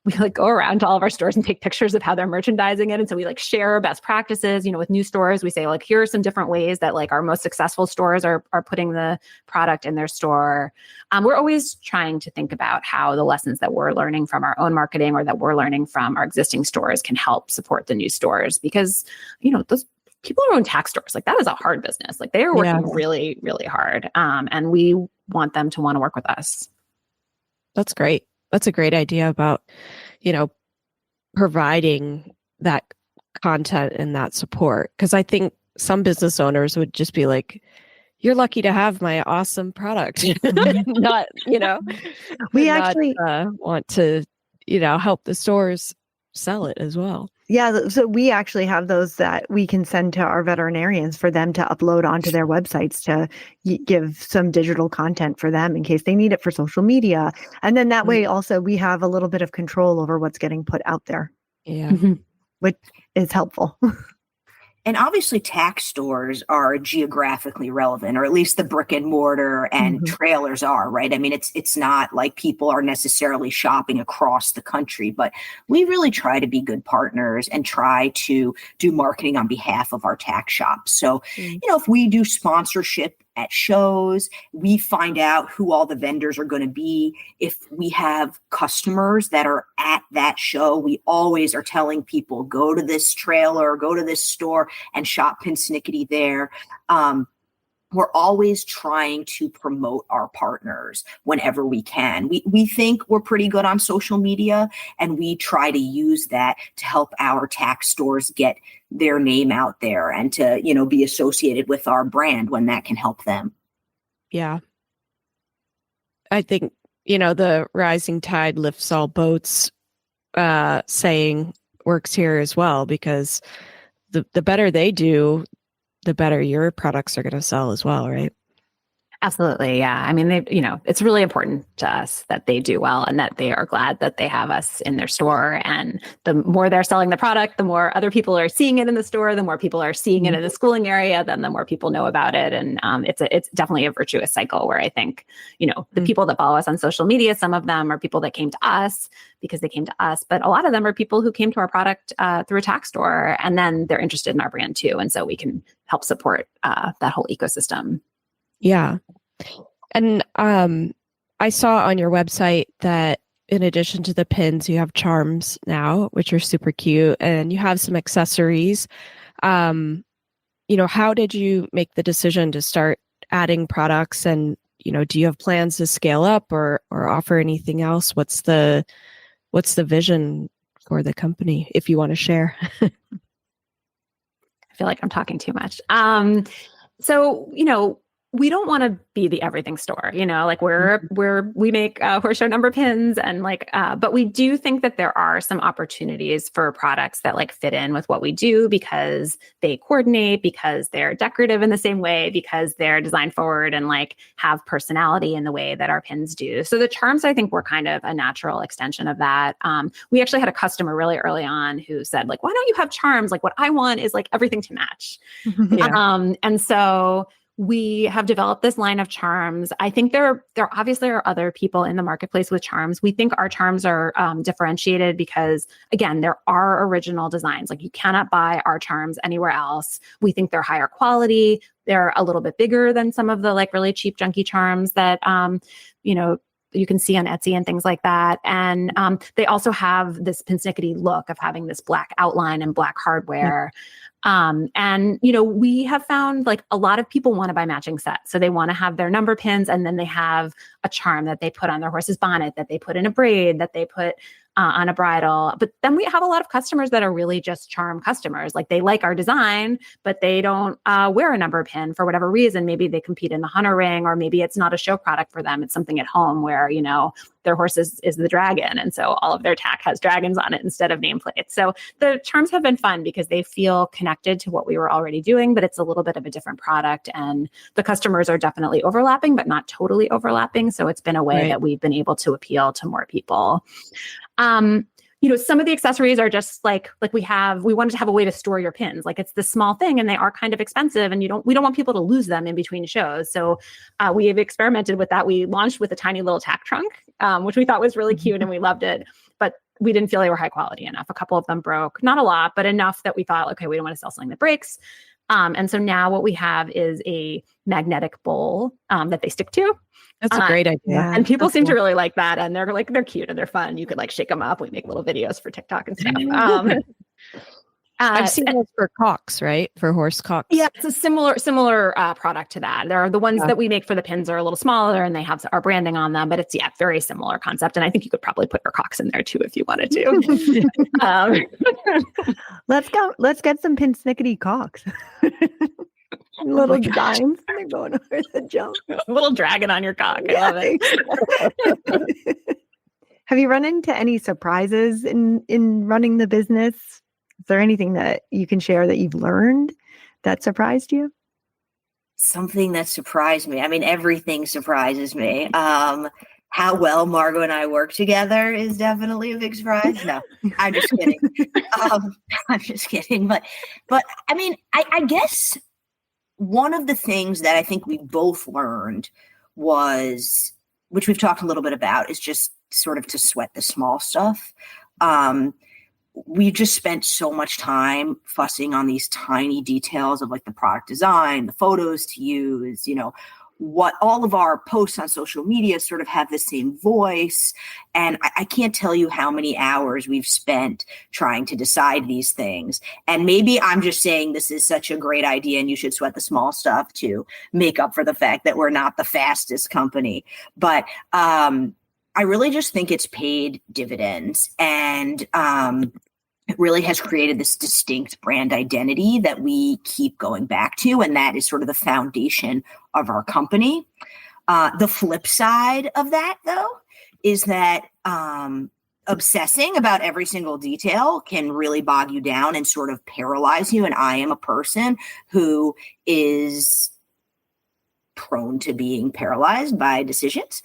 we go around to all of our stores and take pictures of how they're merchandising it. And so we share best practices, with new stores. We say here are some different ways that our most successful stores are putting the product in their store. We're always trying to think about how the lessons that we're learning from our own marketing or that we're learning from our existing stores can help support the new stores, because, those people who own tax stores, that is a hard business. They are working really, really hard. And we want them to want to work with us. That's great. That's a great idea about, providing that content and that support. Because I think some business owners would just be like, you're lucky to have my awesome product. Not, we actually want to, help the stores sell it as well. Yeah. So we actually have those that we can send to our veterinarians for them to upload onto their websites to give some digital content for them in case they need it for social media. And then that way also we have a little bit of control over what's getting put out there. Yeah. Which is helpful. And obviously tack stores are geographically relevant, or at least the brick and mortar and trailers are, right? I mean, it's not like people are necessarily shopping across the country, but we really try to be good partners and try to do marketing on behalf of our tack shops. So, if we do sponsorship at shows, we find out who all the vendors are going to be. If we have customers that are at that show, we always are telling people, go to this trailer, go to this store and shop Pinsnickety there. We're always trying to promote our partners whenever we can. We think we're pretty good on social media, and we try to use that to help our tack stores get their name out there and to, be associated with our brand when that can help them. Yeah. I think, the rising tide lifts all boats saying works here as well, because the better they do, the better your products are going to sell as well, right? Absolutely. Yeah. I mean, it's really important to us that they do well and that they are glad that they have us in their store. And the more they're selling the product, the more other people are seeing it in the store, the more people are seeing it in the schooling area, then the more people know about it. And it's definitely a virtuous cycle where I think, the people that follow us on social media, some of them are people that came to us because they came to us, but a lot of them are people who came to our product through a tack store, and then they're interested in our brand too. And so we can help support that whole ecosystem. Yeah. And I saw on your website that in addition to the pins, you have charms now, which are super cute, and you have some accessories. How did you make the decision to start adding products? And, do you have plans to scale up or offer anything else? What's the vision for the company, if you want to share? I feel like I'm talking too much. We don't want to be the everything store, we make horse show number pins and but we do think that there are some opportunities for products that fit in with what we do because they coordinate, because they're decorative in the same way, because they're design forward and have personality in the way that our pins do. So the charms, I think, were kind of a natural extension of that. We actually had a customer really early on who said why don't you have charms? What I want is everything to match. Yeah. And so we have developed this line of charms. I think there obviously are other people in the marketplace with charms. We think our charms are differentiated because, again, there are original designs. You cannot buy our charms anywhere else. We think they're higher quality. They're a little bit bigger than some of the really cheap junky charms that, you can see on Etsy and things like that. And they also have this Pinsnickety look of having this black outline and black hardware. We have found a lot of people want to buy matching sets. So they want to have their number pins, and then they have a charm that they put on their horse's bonnet, that they put in a braid, that they put on a bridle. But then we have a lot of customers that are really just charm customers. They like our design, but they don't wear a number pin for whatever reason. Maybe they compete in the hunter ring, or maybe it's not a show product for them. It's something at home where, their horse is the dragon. And so all of their tack has dragons on it instead of nameplates. So the charms have been fun because they feel connected to what we were already doing, but it's a little bit of a different product. And the customers are definitely overlapping, but not totally overlapping. So it's been a way that we've been able to appeal to more people. Some of the accessories are just we wanted to have a way to store your pins. It's this small thing and they are kind of expensive, and we don't want people to lose them in between shows. So we have experimented with that. We launched with a tiny little tack trunk, which we thought was really cute and we loved it, but we didn't feel they were high quality enough. A couple of them broke, not a lot, but enough that we thought, okay, we don't want to sell something that breaks. And so now what we have is a magnetic bowl that they stick to. That's a great idea. And people seem to really like that. And they're cute and they're fun. You could shake them up. We make little videos for TikTok and stuff. I've seen those for cocks, right? For horse cocks. Yeah, it's a similar product to that. There are the ones that we make for the pins are a little smaller and they have our branding on them, but it's very similar concept. And I think you could probably put your cocks in there too if you wanted to. Let's go. Let's get some Pinsnickety cocks. Little dimes. They're going over the jump. A little dragon on your cock. I love it. Have you run into any surprises in running the business? Is there anything that you can share that you've learned that surprised you? Something that surprised me. I mean, everything surprises me. how well Margot and I work together is definitely a big surprise. No, I'm just kidding. I'm just kidding. But I mean, I guess one of the things that I think we both learned was, which we've talked a little bit about, is just sort of to sweat the small stuff. We just spent so much time fussing on these tiny details of like the product design, the photos to use, what all of our posts on social media sort of have the same voice. And I can't tell you how many hours we've spent trying to decide these things. And maybe I'm just saying this is such a great idea and you should sweat the small stuff to make up for the fact that we're not the fastest company. But I really just think it's paid dividends. And it really has created this distinct brand identity that we keep going back to. And that is sort of the foundation of our company. The flip side of that, though, is that obsessing about every single detail can really bog you down and sort of paralyze you. And I am a person who is prone to being paralyzed by decisions,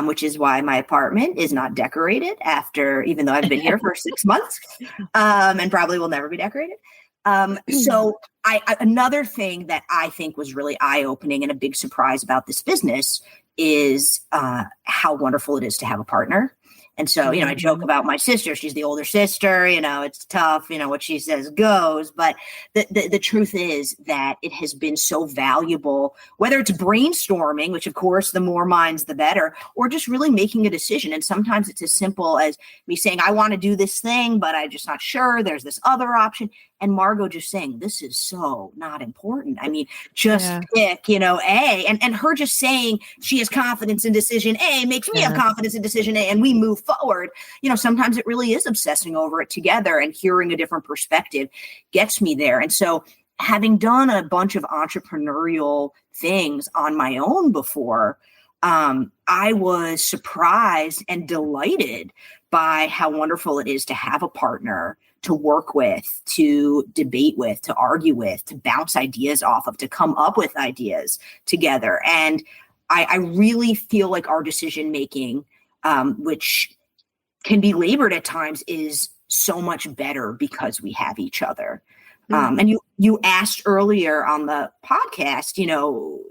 which is why my apartment is not decorated even though I've been here for 6 months, and probably will never be decorated. So another thing that I think was really eye-opening and a big surprise about this business is how wonderful it is to have a partner. And so, I joke about my sister. She's the older sister. It's tough. What she says goes. But the truth is that it has been so valuable, whether it's brainstorming, which, of course, the more minds, the better, or just really making a decision. And sometimes it's as simple as me saying, I want to do this thing, but I'm just not sure. There's this other option. And Margot just saying, this is so not important. I mean, just pick, A. And her just saying she has confidence in decision A makes me have confidence in decision A, and we move forward. Sometimes it really is obsessing over it together, and hearing a different perspective gets me there. And so having done a bunch of entrepreneurial things on my own before, I was surprised and delighted by how wonderful it is to have a partner to work with, to debate with, to argue with, to bounce ideas off of, to come up with ideas together. And I really feel like our decision making, which can be labored at times, is so much better because we have each other. And you asked earlier on the podcast,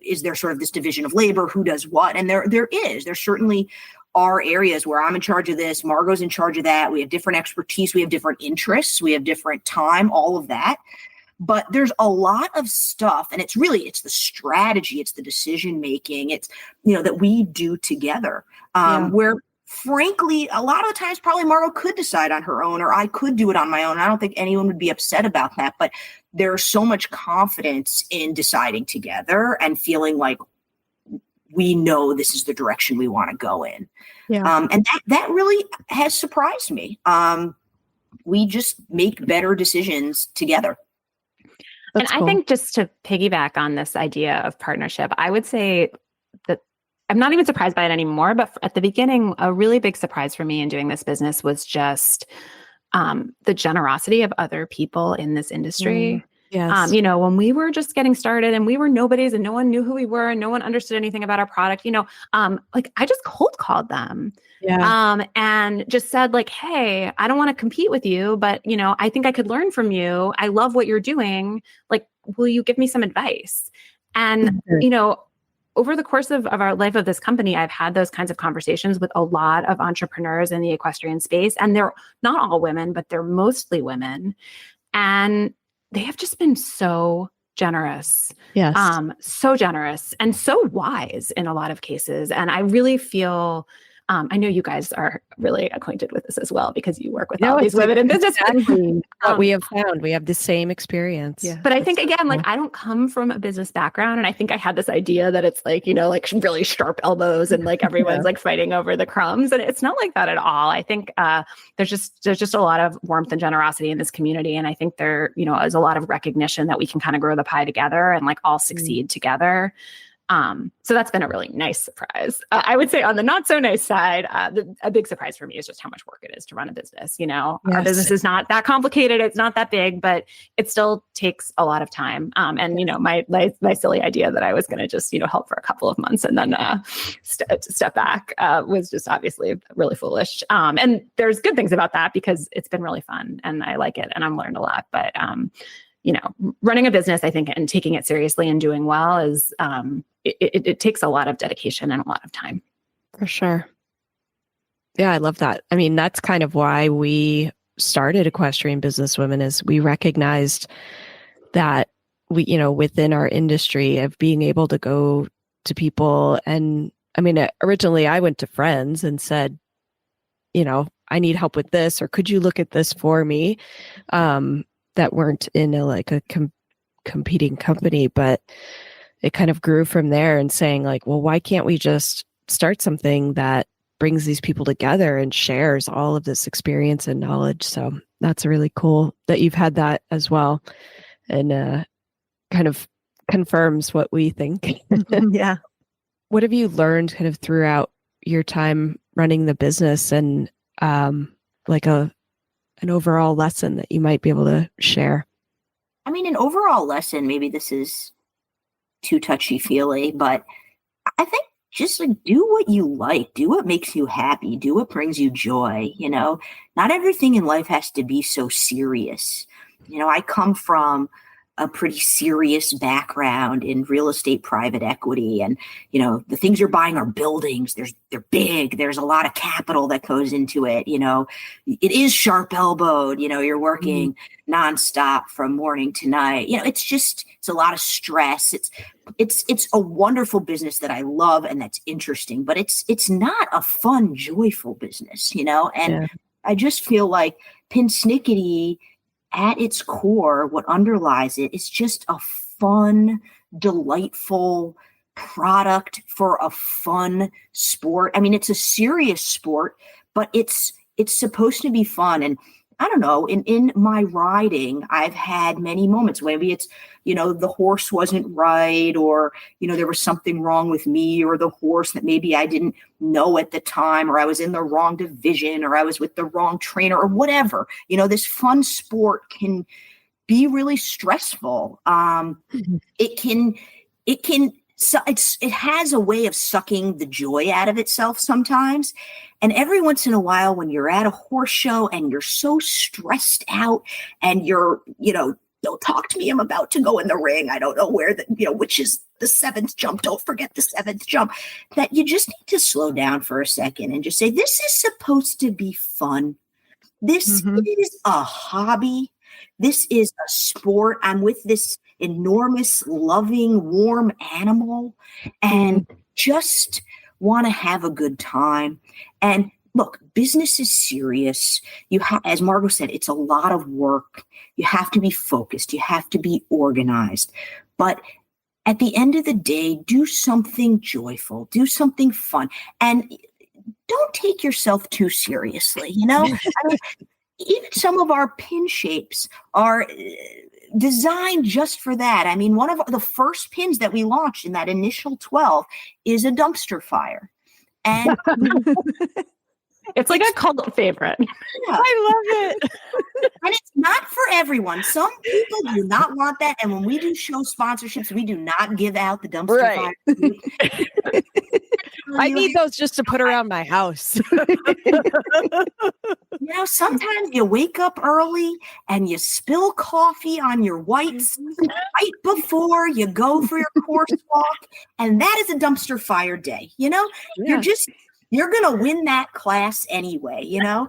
is there sort of this division of labor? Who does what? And there is. There certainly are areas where I'm in charge of this, Margot's in charge of that. We have different expertise, we have different interests, we have different time, all of that. But there's a lot of stuff, and it's the strategy, it's the decision making, it's that we do together. Where frankly, a lot of the times probably Margot could decide on her own, or I could do it on my own. I don't think anyone would be upset about that. But there's so much confidence in deciding together and feeling like we know this is the direction we want to go in. And that really has surprised me. We just make better decisions together. That's cool. I think, just to piggyback on this idea of partnership, I would say that I'm not even surprised by it anymore, but at the beginning, a really big surprise for me in doing this business was just the generosity of other people in this industry. Yes. When we were just getting started and we were nobodies and no one knew who we were and no one understood anything about our product, I just cold called them. And just said like, hey, I don't want to compete with you, but I think I could learn from you. I love what you're doing. Like, will you give me some advice? And, over the course of our life of this company, I've had those kinds of conversations with a lot of entrepreneurs in the equestrian space. And they're not all women, but they're mostly women. And they have just been so generous. Yes. So generous and so wise in a lot of cases. And I really feel, I know you guys are really acquainted with this as well, because you work with all these women in business. Exactly what we have found. We have the same experience. Yeah. But I think, again, like, I don't come from a business background. And I think I had this idea that it's like, like really sharp elbows and like everyone's like fighting over the crumbs. And it's not like that at all. I think there's just a lot of warmth and generosity in this community. And I think there, is a lot of recognition that we can kind of grow the pie together and like all succeed together. So that's been a really nice surprise. I would say on the not so nice side, a big surprise for me is just how much work it is to run a business. Our business is not that complicated. It's not that big, but it still takes a lot of time. And my silly idea that I was going to just help for a couple of months and then step back was just obviously really foolish. And there's good things about that because it's been really fun and I like it and I've learned a lot. But running a business, I think, and taking it seriously and doing well is it takes a lot of dedication and a lot of time. For sure. Yeah, I love that. I mean, that's kind of why we started Equestrian Businesswomen, is we recognized that we, within our industry of being able to go to people. And I mean, originally I went to friends and said, I need help with this, or could you look at this for me? That weren't in a competing company, but it kind of grew from there and saying like, well, why can't we just start something that brings these people together and shares all of this experience and knowledge? So that's really cool that you've had that as well. And kind of confirms what we think. Yeah. What have you learned kind of throughout your time running the business, and an overall lesson that you might be able to share? I mean, an overall lesson, maybe this is too touchy-feely, but I think just do what you like, do what makes you happy, do what brings you joy. Not everything in life has to be so serious. I come from a pretty serious background in real estate private equity. And, the things you're buying are buildings. They're big. There's a lot of capital that goes into it. It is sharp elbowed, you're working nonstop from morning to night. It's a lot of stress. It's a wonderful business that I love and that's interesting, but it's not a fun, joyful business, and I just feel like Pinsnickety, at its core, what underlies it is just a fun, delightful product for a fun sport. I mean, it's a serious sport, but it's supposed to be fun. And I don't know, in my riding, I've had many moments. Maybe it's, the horse wasn't right, or, there was something wrong with me or the horse that maybe I didn't know at the time, or I was in the wrong division, or I was with the wrong trainer, or whatever. This fun sport can be really stressful. It has a way of sucking the joy out of itself sometimes. And every once in a while, when you're at a horse show and you're so stressed out and you're, don't talk to me, I'm about to go in the ring, I don't know where which is the seventh jump, don't forget the seventh jump, that you just need to slow down for a second and just say, this is supposed to be fun. This is a hobby. This is a sport. I'm with this enormous, loving, warm animal and just want to have a good time. And look, business is serious. As Margot said, it's a lot of work. You have to be focused. You have to be organized. But at the end of the day, do something joyful, do something fun, and don't take yourself too seriously. I mean, even some of our pin shapes are designed just for that. I mean, one of the first pins that we launched in that initial 12 is a dumpster fire. And it's like a cult favorite. Yeah. I love it. And it's not for everyone. Some people do not want that. And when we do show sponsorships, we do not give out the dumpster fire. I need those just to put around my house. Sometimes you wake up early and you spill coffee on your whites right before you go for your course walk. And that is a dumpster fire day. You're going to win that class anyway. You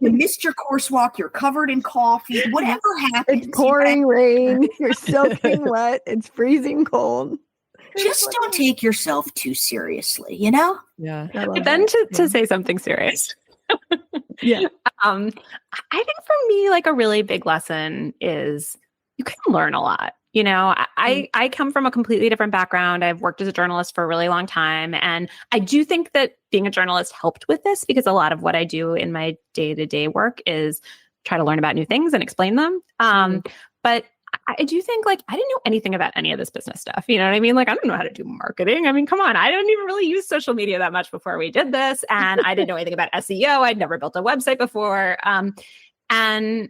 missed your course walk. You're covered in coffee. Whatever happens. It's pouring rain. You're soaking wet. It's freezing cold. Just don't take yourself too seriously, Yeah. But then to say something serious. Yeah. I think for me, like a really big lesson is you can learn a lot. I come from a completely different background. I've worked as a journalist for a really long time. And I do think that being a journalist helped with this, because a lot of what I do in my day-to-day work is try to learn about new things and explain them. But I do think like I didn't know anything about any of this business stuff. You know what I mean? Like I don't know how to do marketing. I mean, come on. I didn't even really use social media that much before we did this. And I didn't know anything about SEO. I'd never built a website before. And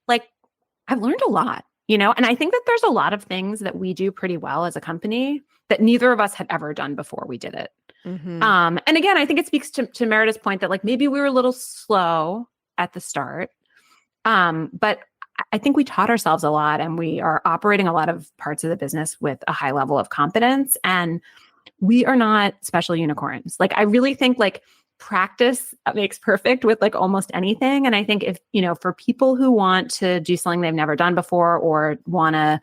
like I've learned a lot, you know, and I think that there's a lot of things that we do pretty well as a company that neither of us had ever done before we did it. Mm-hmm. And again, I think it speaks to Meredith's point that like maybe we were a little slow at the start. But I think we taught ourselves a lot and we are operating a lot of parts of the business with a high level of competence, and we are not special unicorns. Like I really think like practice makes perfect with like almost anything. And I think if, you know, for people who want to do something they've never done before or want to,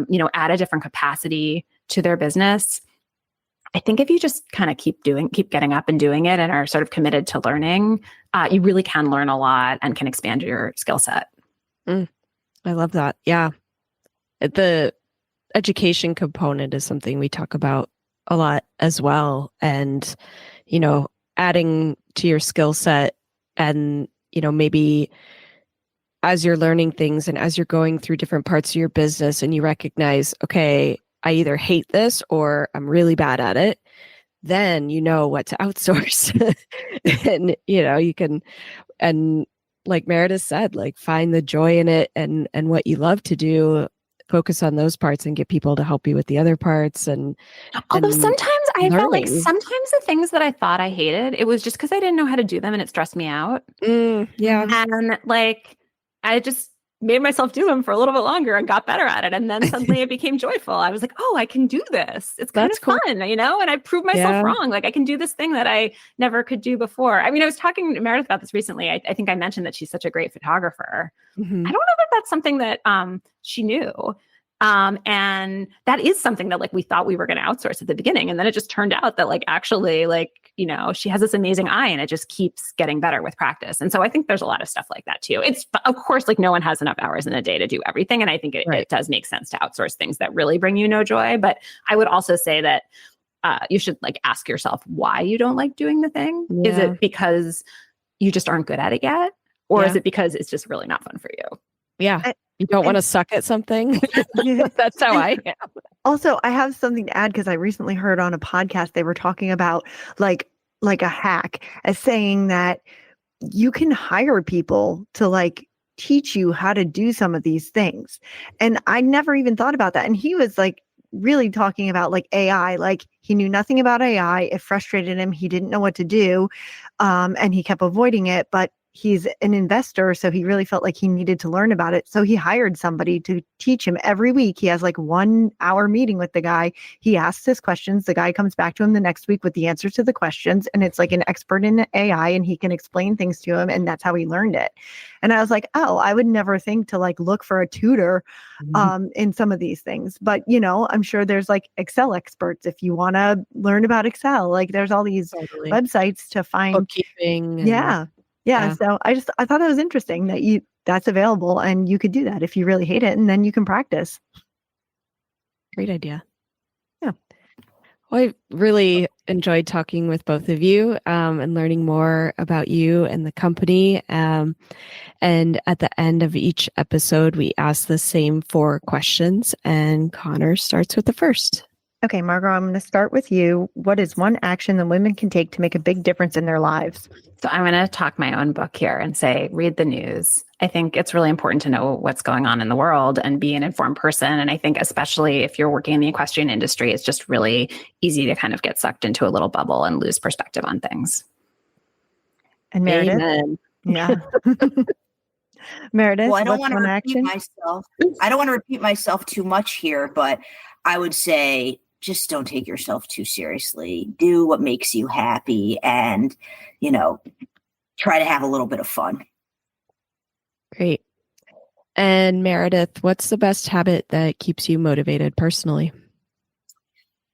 you know, add a different capacity to their business, I think if you just kind of keep getting up and doing it and are sort of committed to learning, you really can learn a lot and can expand your skill set. I love that. Yeah. The education component is something we talk about a lot as well. And, you know, adding to your skill set and, you know, maybe as you're learning things and as you're going through different parts of your business and you recognize, okay, I either hate this or I'm really bad at it, then you know what to outsource. And, you know, you can, and like Meredith said, like find the joy in it and what you love to do, focus on those parts and get people to help you with the other parts. And although sometimes I felt like sometimes the things that I thought I hated, it was just because I didn't know how to do them and it stressed me out. Yeah. And like, I just made myself do them for a little bit longer and got better at it. And then suddenly it became joyful. I was like, oh, I can do this. It's kind of fun, you know? And I proved myself wrong. Like I can do this thing that I never could do before. I mean, I was talking to Meredith about this recently. I think I mentioned that she's such a great photographer. Mm-hmm. I don't know that that's something that she knew. And that is something that like we thought we were going to outsource at the beginning. And then it just turned out that like, actually, like, you know, she has this amazing eye and it just keeps getting better with practice. And so I think there's a lot of stuff like that too. It's of course, like no one has enough hours in a day to do everything. And I think it does make sense to outsource things that really bring you no joy. But I would also say that you should like ask yourself why you don't like doing the thing. Yeah. Is it because you just aren't good at it yet? Or is it because it's just really not fun for you? Yeah. You don't want to suck at something. That's how I am. Also, I have something to add because I recently heard on a podcast they were talking about like a hack as saying that you can hire people to like teach you how to do some of these things. And I never even thought about that. And he was like really talking about like AI, like he knew nothing about AI. It frustrated him. He didn't know what to do. And he kept avoiding it. But he's an investor, so he really felt like he needed to learn about it. So he hired somebody to teach him every week. He has like 1 hour meeting with the guy. He asks his questions. The guy comes back to him the next week with the answers to the questions. And it's like an expert in AI and he can explain things to him. And that's how he learned it. And I was like, oh, I would never think to like look for a tutor in some of these things. But, you know, I'm sure there's like Excel experts if you want to learn about Excel. Like there's all these websites to find bookkeeping. Yeah. So I thought that was interesting that that's available and you could do that if you really hate it and then you can practice. Great idea. Yeah. Well, I really enjoyed talking with both of you and learning more about you and the company. And at the end of each episode, we ask the same 4 questions and Connor starts with the first. Okay, Margot, I'm going to start with you. What is one action that women can take to make a big difference in their lives? So I'm going to talk my own book here and say, read the news. I think it's really important to know what's going on in the world and be an informed person. And I think especially if you're working in the equestrian industry, it's just really easy to kind of get sucked into a little bubble and lose perspective on things. And Meredith? Amen. Yeah. Meredith, well, I don't want to repeat myself too much here, but I would say just don't take yourself too seriously. Do what makes you happy and, you know, try to have a little bit of fun. Great. And Meredith, what's the best habit that keeps you motivated personally?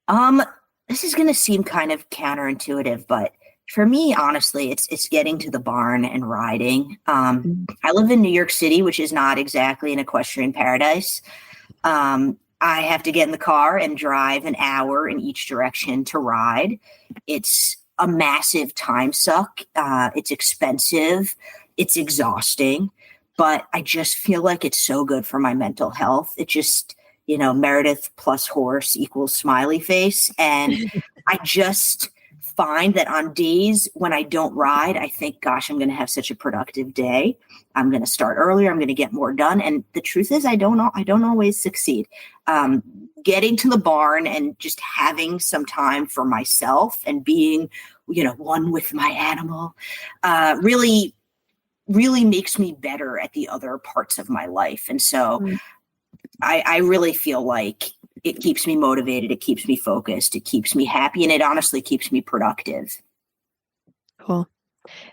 This is going to seem kind of counterintuitive, but for me, honestly, it's getting to the barn and riding. I live in New York City, which is not exactly an equestrian paradise. I have to get in the car and drive an hour in each direction to ride. It's a massive time suck. It's expensive. It's exhausting. but I just feel like it's so good for my mental health. It just, Meredith plus horse equals smiley face. And I just find that on days when I don't ride, I think, gosh, I'm going to have such a productive day. I'm going to start earlier. I'm going to get more done. And the truth is, I don't always succeed. Getting to the barn and just having some time for myself and being, one with my animal, really, really makes me better at the other parts of my life. And so I really feel like it keeps me motivated. It keeps me focused. It keeps me happy. And it honestly keeps me productive. Cool.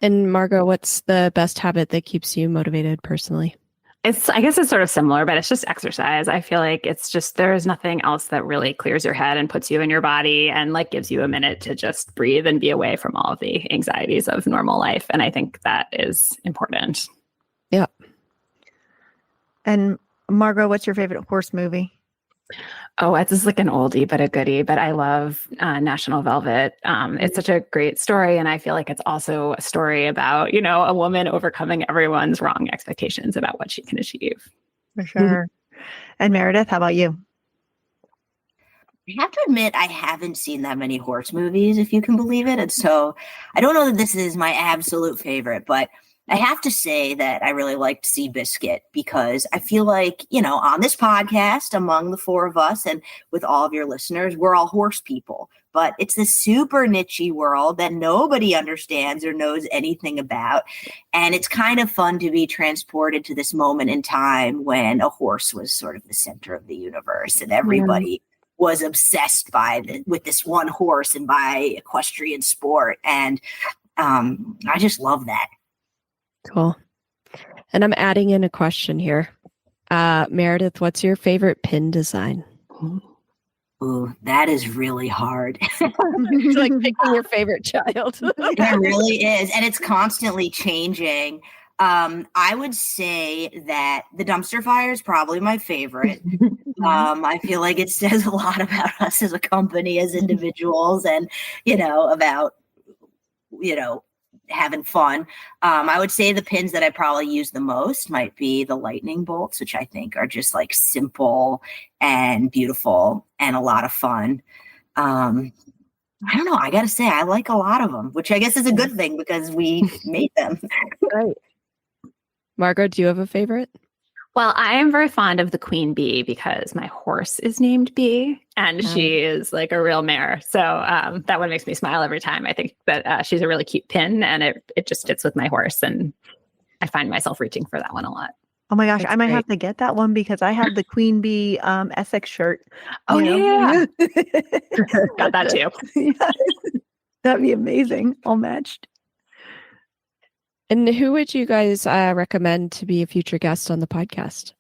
And Margot, what's the best habit that keeps you motivated personally? I guess it's sort of similar, but it's just exercise. I feel like it's just, there's nothing else that really clears your head and puts you in your body and like gives you a minute to just breathe and be away from all of the anxieties of normal life. And I think that is important. Yeah. And Margot, what's your favorite horse movie? Oh, it's just like an oldie, but a goodie. But I love National Velvet. It's such a great story. And I feel like it's also a story about, a woman overcoming everyone's wrong expectations about what she can achieve. For sure. And Meredith, how about you? I have to admit, I haven't seen that many horse movies, if you can believe it. And so I don't know that this is my absolute favorite, but I have to say that I really liked Seabiscuit because I feel like, on this podcast, among the four of us and with all of your listeners, we're all horse people. But it's this super niche-y world that nobody understands or knows anything about. And it's kind of fun to be transported to this moment in time when a horse was sort of the center of the universe and everybody was obsessed with this one horse and by equestrian sport. And I just love that. Cool. And I'm adding in a question here. Meredith, what's your favorite pin design? Ooh, that is really hard. It's like picking your favorite child. It really is. And it's constantly changing. I would say that the dumpster fire is probably my favorite. I feel like it says a lot about us as a company, as individuals, and, about, having fun. I would say the pins that I probably use the most might be the lightning bolts, which I think are just like simple and beautiful and a lot of fun. I don't know. I got to say, I like a lot of them, which I guess is a good thing because we made them. Right. Margot, do you have a favorite? Well, I am very fond of the Queen Bee because my horse is named Bee and she is like a real mare. So that one makes me smile every time. I think that she's a really cute pin and it just fits with my horse. And I find myself reaching for that one a lot. Oh my gosh, I might have to get that one because I have the Queen Bee Essex shirt. Oh yeah. Got that too. Yeah. That'd be amazing. All matched. And who would you guys recommend to be a future guest on the podcast?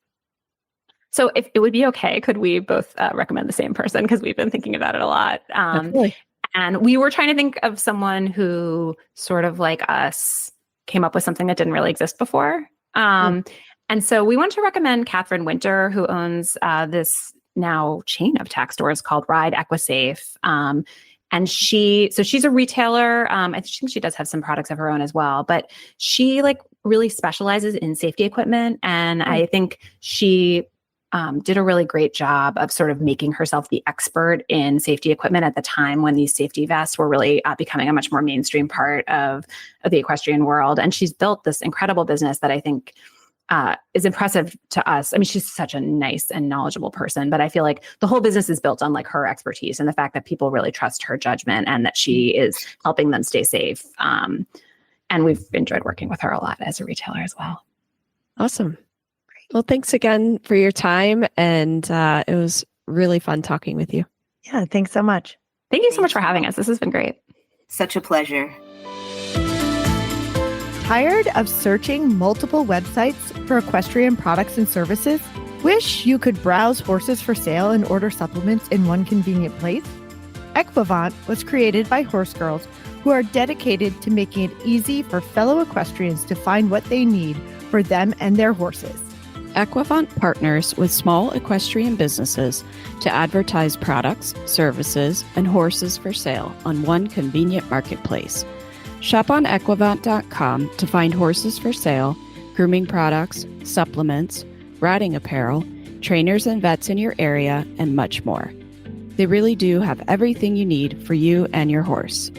So if it would be okay, could we both recommend the same person? Because we've been thinking about it a lot. And we were trying to think of someone who sort of like us came up with something that didn't really exist before. And so we want to recommend Catherine Winter, who owns this now chain of tack stores called Ride Equisafe. And she's a retailer. I think she does have some products of her own as well, but she like really specializes in safety equipment. And I think she did a really great job of sort of making herself the expert in safety equipment at the time when these safety vests were really becoming a much more mainstream part of the equestrian world. And she's built this incredible business that I think is impressive to us. I mean, she's such a nice and knowledgeable person, but I feel like the whole business is built on like her expertise and the fact that people really trust her judgment and that she is helping them stay safe. And we've enjoyed working with her a lot as a retailer as well. Awesome. Well, thanks again for your time. And it was really fun talking with you. Yeah, thanks so much. Thank you so much for having us. This has been great. Such a pleasure. Tired of searching multiple websites for equestrian products and services? Wish you could browse horses for sale and order supplements in one convenient place? Equivant was created by horse girls who are dedicated to making it easy for fellow equestrians to find what they need for them and their horses. Equivant partners with small equestrian businesses to advertise products, services, and horses for sale on one convenient marketplace. Shop on equivant.com to find horses for sale, grooming products, supplements, riding apparel, trainers and vets in your area, and much more. They really do have everything you need for you and your horse.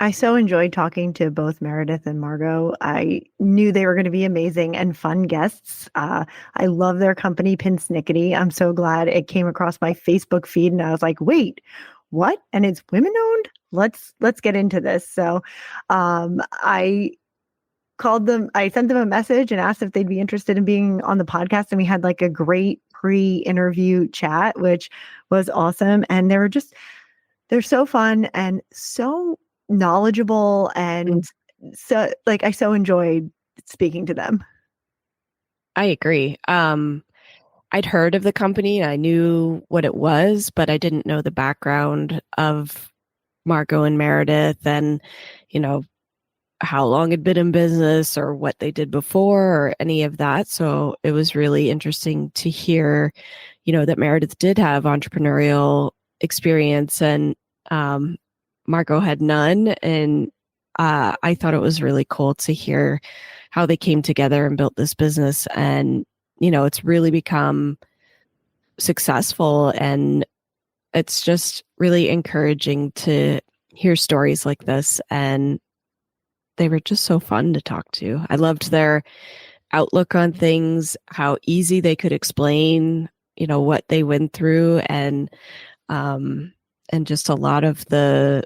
I so enjoyed talking to both Meredith and Margot. I knew they were going to be amazing and fun guests. I love their company, Pinsnickety. I'm so glad it came across my Facebook feed, and I was like, wait, what? And it's women owned? Let's get into this. So I called them, I sent them a message and asked if they'd be interested in being on the podcast. And we had like a great pre-interview chat, which was awesome. And they're so fun and so knowledgeable. And so like, I so enjoyed speaking to them. I agree. I'd heard of the company. I knew what it was, but I didn't know the background of Margot and Meredith and, how long had been in business or what they did before or any of that. So it was really interesting to hear, that Meredith did have entrepreneurial experience and Margot had none. And I thought it was really cool to hear how they came together and built this business. And, it's really become successful. And it's just really encouraging to hear stories like this. And they were just so fun to talk to. I loved their outlook on things, how easy they could explain, what they went through, and just a lot of the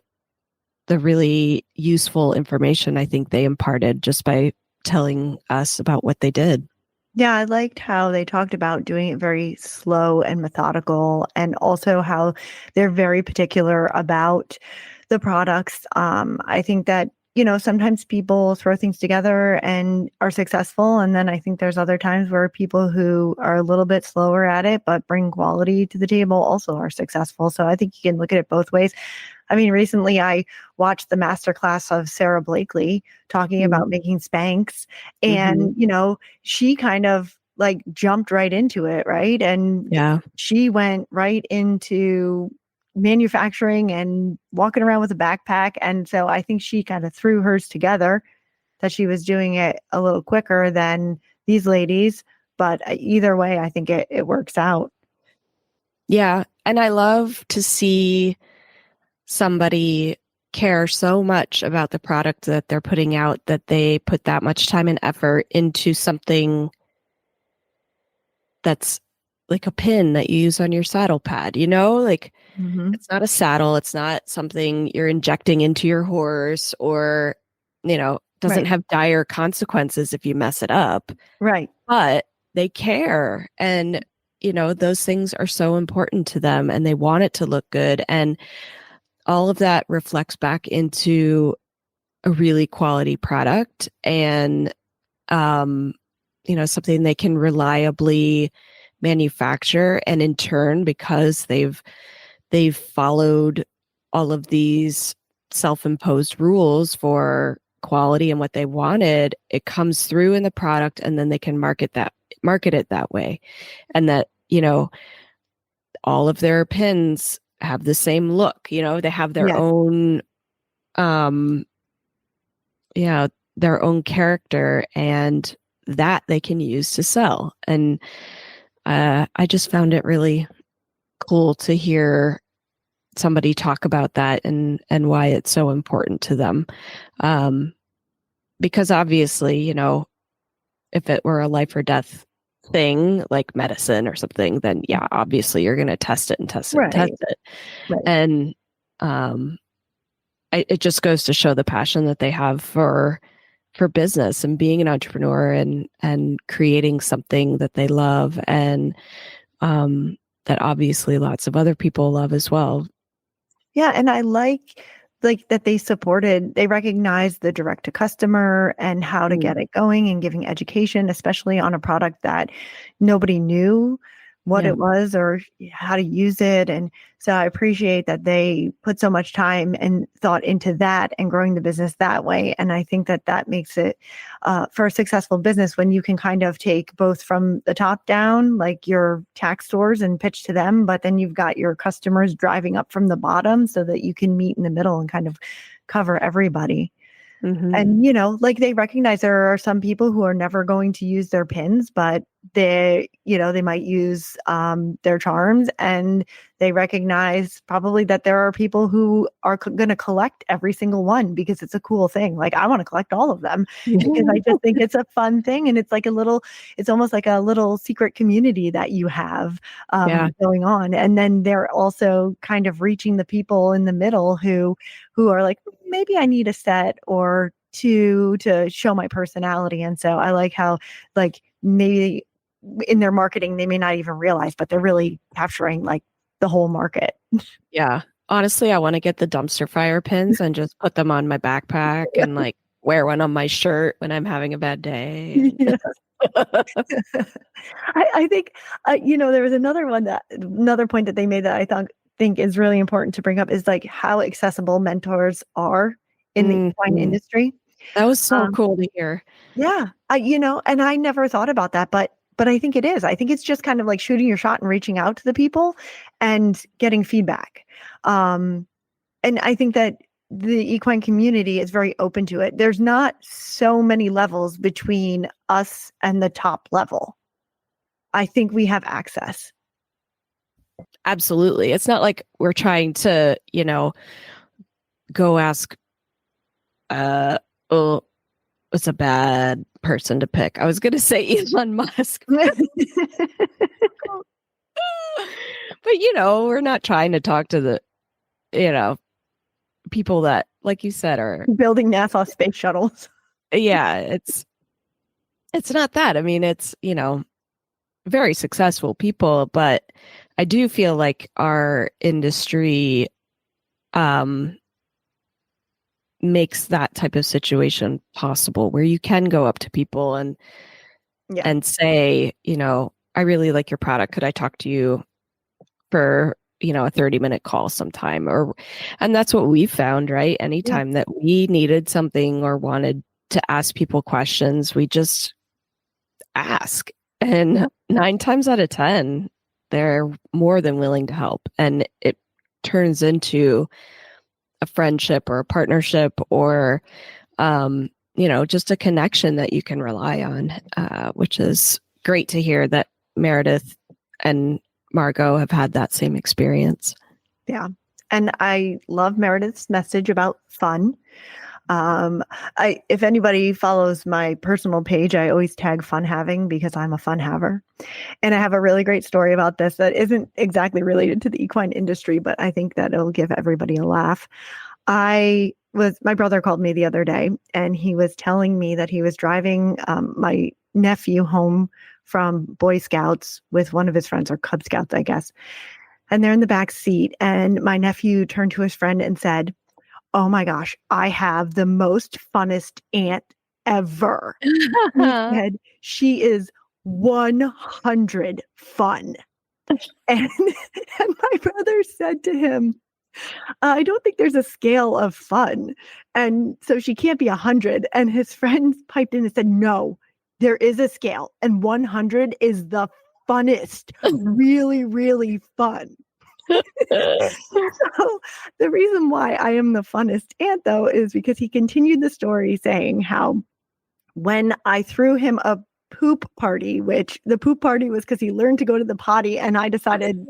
really useful information I think they imparted just by telling us about what they did. Yeah, I liked how they talked about doing it very slow and methodical, and also how they're very particular about the products. I think that sometimes people throw things together and are successful. And then I think there's other times where people who are a little bit slower at it, but bring quality to the table also are successful. So I think you can look at it both ways. I mean, recently I watched the masterclass of Sarah Blakely talking about making Spanx, and, she kind of like jumped right into it. Right. And she went right into manufacturing and walking around with a backpack. And so I think she kind of threw hers together, that she was doing it a little quicker than these ladies. But either way, I think it works out. Yeah. And I love to see somebody care so much about the product that they're putting out that they put that much time and effort into something that's like a pin that you use on your saddle pad, it's not a saddle. It's not something you're injecting into your horse, or, doesn't have dire consequences if you mess it up. Right. But they care. And, those things are so important to them, and they want it to look good. And all of that reflects back into a really quality product and, something they can reliably manufacture. And in turn, because they've followed all of these self-imposed rules for quality and what they wanted, it comes through in the product, and then they can market it that way. And that, all of their pins have the same look, they have their own, their own character, and that they can use to sell. And I just found it really cool to hear somebody talk about that and why it's so important to them. Because obviously, if it were a life or death thing like medicine or something, then obviously you're going to test it and test it and test it. Right. And it just goes to show the passion that they have for business and being an entrepreneur and creating something that they love, and that obviously lots of other people love as well. Yeah. And I like that they recognized the direct to customer and how to get it going, and giving education, especially on a product that nobody knew what it was or how to use it. And so I appreciate that they put so much time and thought into that and growing the business that way. And I think that makes it for a successful business, when you can kind of take both from the top down, like your tax stores, and pitch to them, but then you've got your customers driving up from the bottom so that you can meet in the middle and kind of cover everybody. Mm-hmm. And, like they recognize there are some people who are never going to use their pins, but they might use their charms, and they recognize probably that there are people who are going to collect every single one because it's a cool thing. Like I want to collect all of them because I just think it's a fun thing. And it's like it's almost like a little secret community that you have going on. And then they're also kind of reaching the people in the middle who are like, maybe I need a set or two to show my personality. And so I like how like maybe in their marketing, they may not even realize, but they're really capturing like the whole market. Yeah. Honestly, I want to get the dumpster fire pins and just put them on my backpack and like wear one on my shirt when I'm having a bad day. Yeah. I think, there was another point that they made that I think is really important to bring up is like how accessible mentors are in the equine industry. That was so cool to hear. Yeah. And I never thought about that, but I think it is. I think it's just kind of like shooting your shot and reaching out to the people and getting feedback. And I think that the equine community is very open to it. There's not so many levels between us and the top level. I think we have access. Absolutely. It's not like we're trying to, go ask, it's a bad person to pick. I was going to say Elon Musk. But, we're not trying to talk to the, people that, like you said, are building NASA space shuttles. Yeah, it's not that. I mean, it's, very successful people, but I do feel like our industry makes that type of situation possible where you can go up to people and say, I really like your product. Could I talk to you for, a 30-minute call sometime? And that's what we found, right? Anytime that we needed something or wanted to ask people questions, we just ask. And 9 times out of 10, they're more than willing to help. And it turns into a friendship or a partnership or, just a connection that you can rely on, which is great to hear that Meredith and Margot have had that same experience. Yeah. And I love Meredith's message about fun. If anybody follows my personal page, I always tag fun having because I'm a fun haver. And I have a really great story about this that isn't exactly related to the equine industry, but I think that it'll give everybody a laugh. My brother called me the other day and he was telling me that he was driving my nephew home from Boy Scouts with one of his friends, or Cub Scouts, I guess. And they're in the back seat. And my nephew turned to his friend and said, "Oh my gosh, I have the most funnest aunt ever." He said, "She is 100 fun." And my brother said to him, "I don't think there's a scale of fun. And so she can't be 100. And his friends piped in and said, "No, there is a scale. And 100 is the funnest, really, really fun." So the reason why I am the funnest aunt, though, is because he continued the story saying how when I threw him a poop party, which the poop party was because he learned to go to the potty, and I decided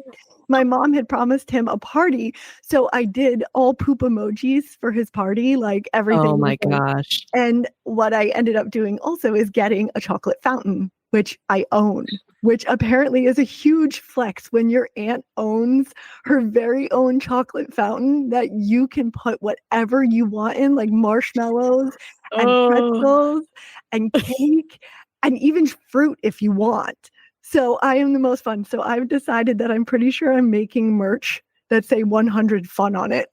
my mom had promised him a party, so I did all poop emojis for his party, like everything. Oh my gosh. And what I ended up doing also is getting a chocolate fountain, which I own, which apparently is a huge flex when your aunt owns her very own chocolate fountain that you can put whatever you want in, like marshmallows and pretzels and cake and even fruit if you want. So I am the most fun. So I've decided that I'm pretty sure I'm making merch that say 100 fun on it.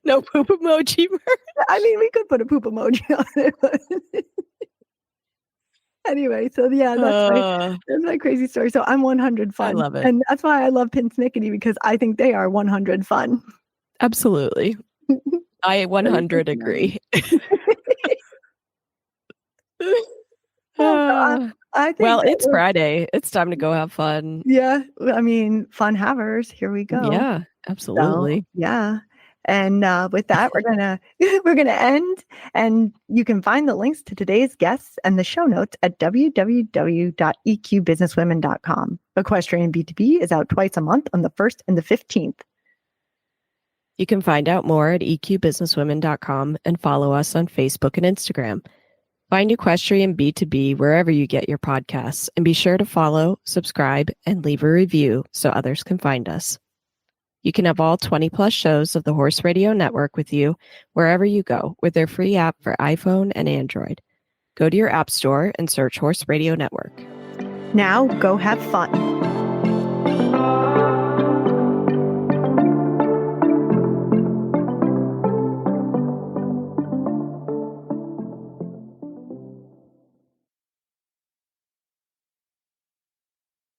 No poop emoji merch. I mean, we could put a poop emoji on it. But anyway, so yeah, that's my crazy story. So I'm 100 fun. I love it. And that's why I love Pinsnickety, because I think they are 100 fun. Absolutely. I 100 agree. It's Friday. It's time to go have fun. Yeah. I mean, fun havers. Here we go. Yeah, absolutely. So, yeah. And with that, we're gonna end. And you can find the links to today's guests and the show notes at www.eqbusinesswomen.com. Equestrian B2B is out twice a month on the 1st and the 15th. You can find out more at eqbusinesswomen.com and follow us on Facebook and Instagram. Find Equestrian B2B wherever you get your podcasts, and be sure to follow, subscribe, and leave a review so others can find us. You can have all 20-plus shows of the Horse Radio Network with you wherever you go with their free app for iPhone and Android. Go to your app store and search Horse Radio Network. Now, go have fun.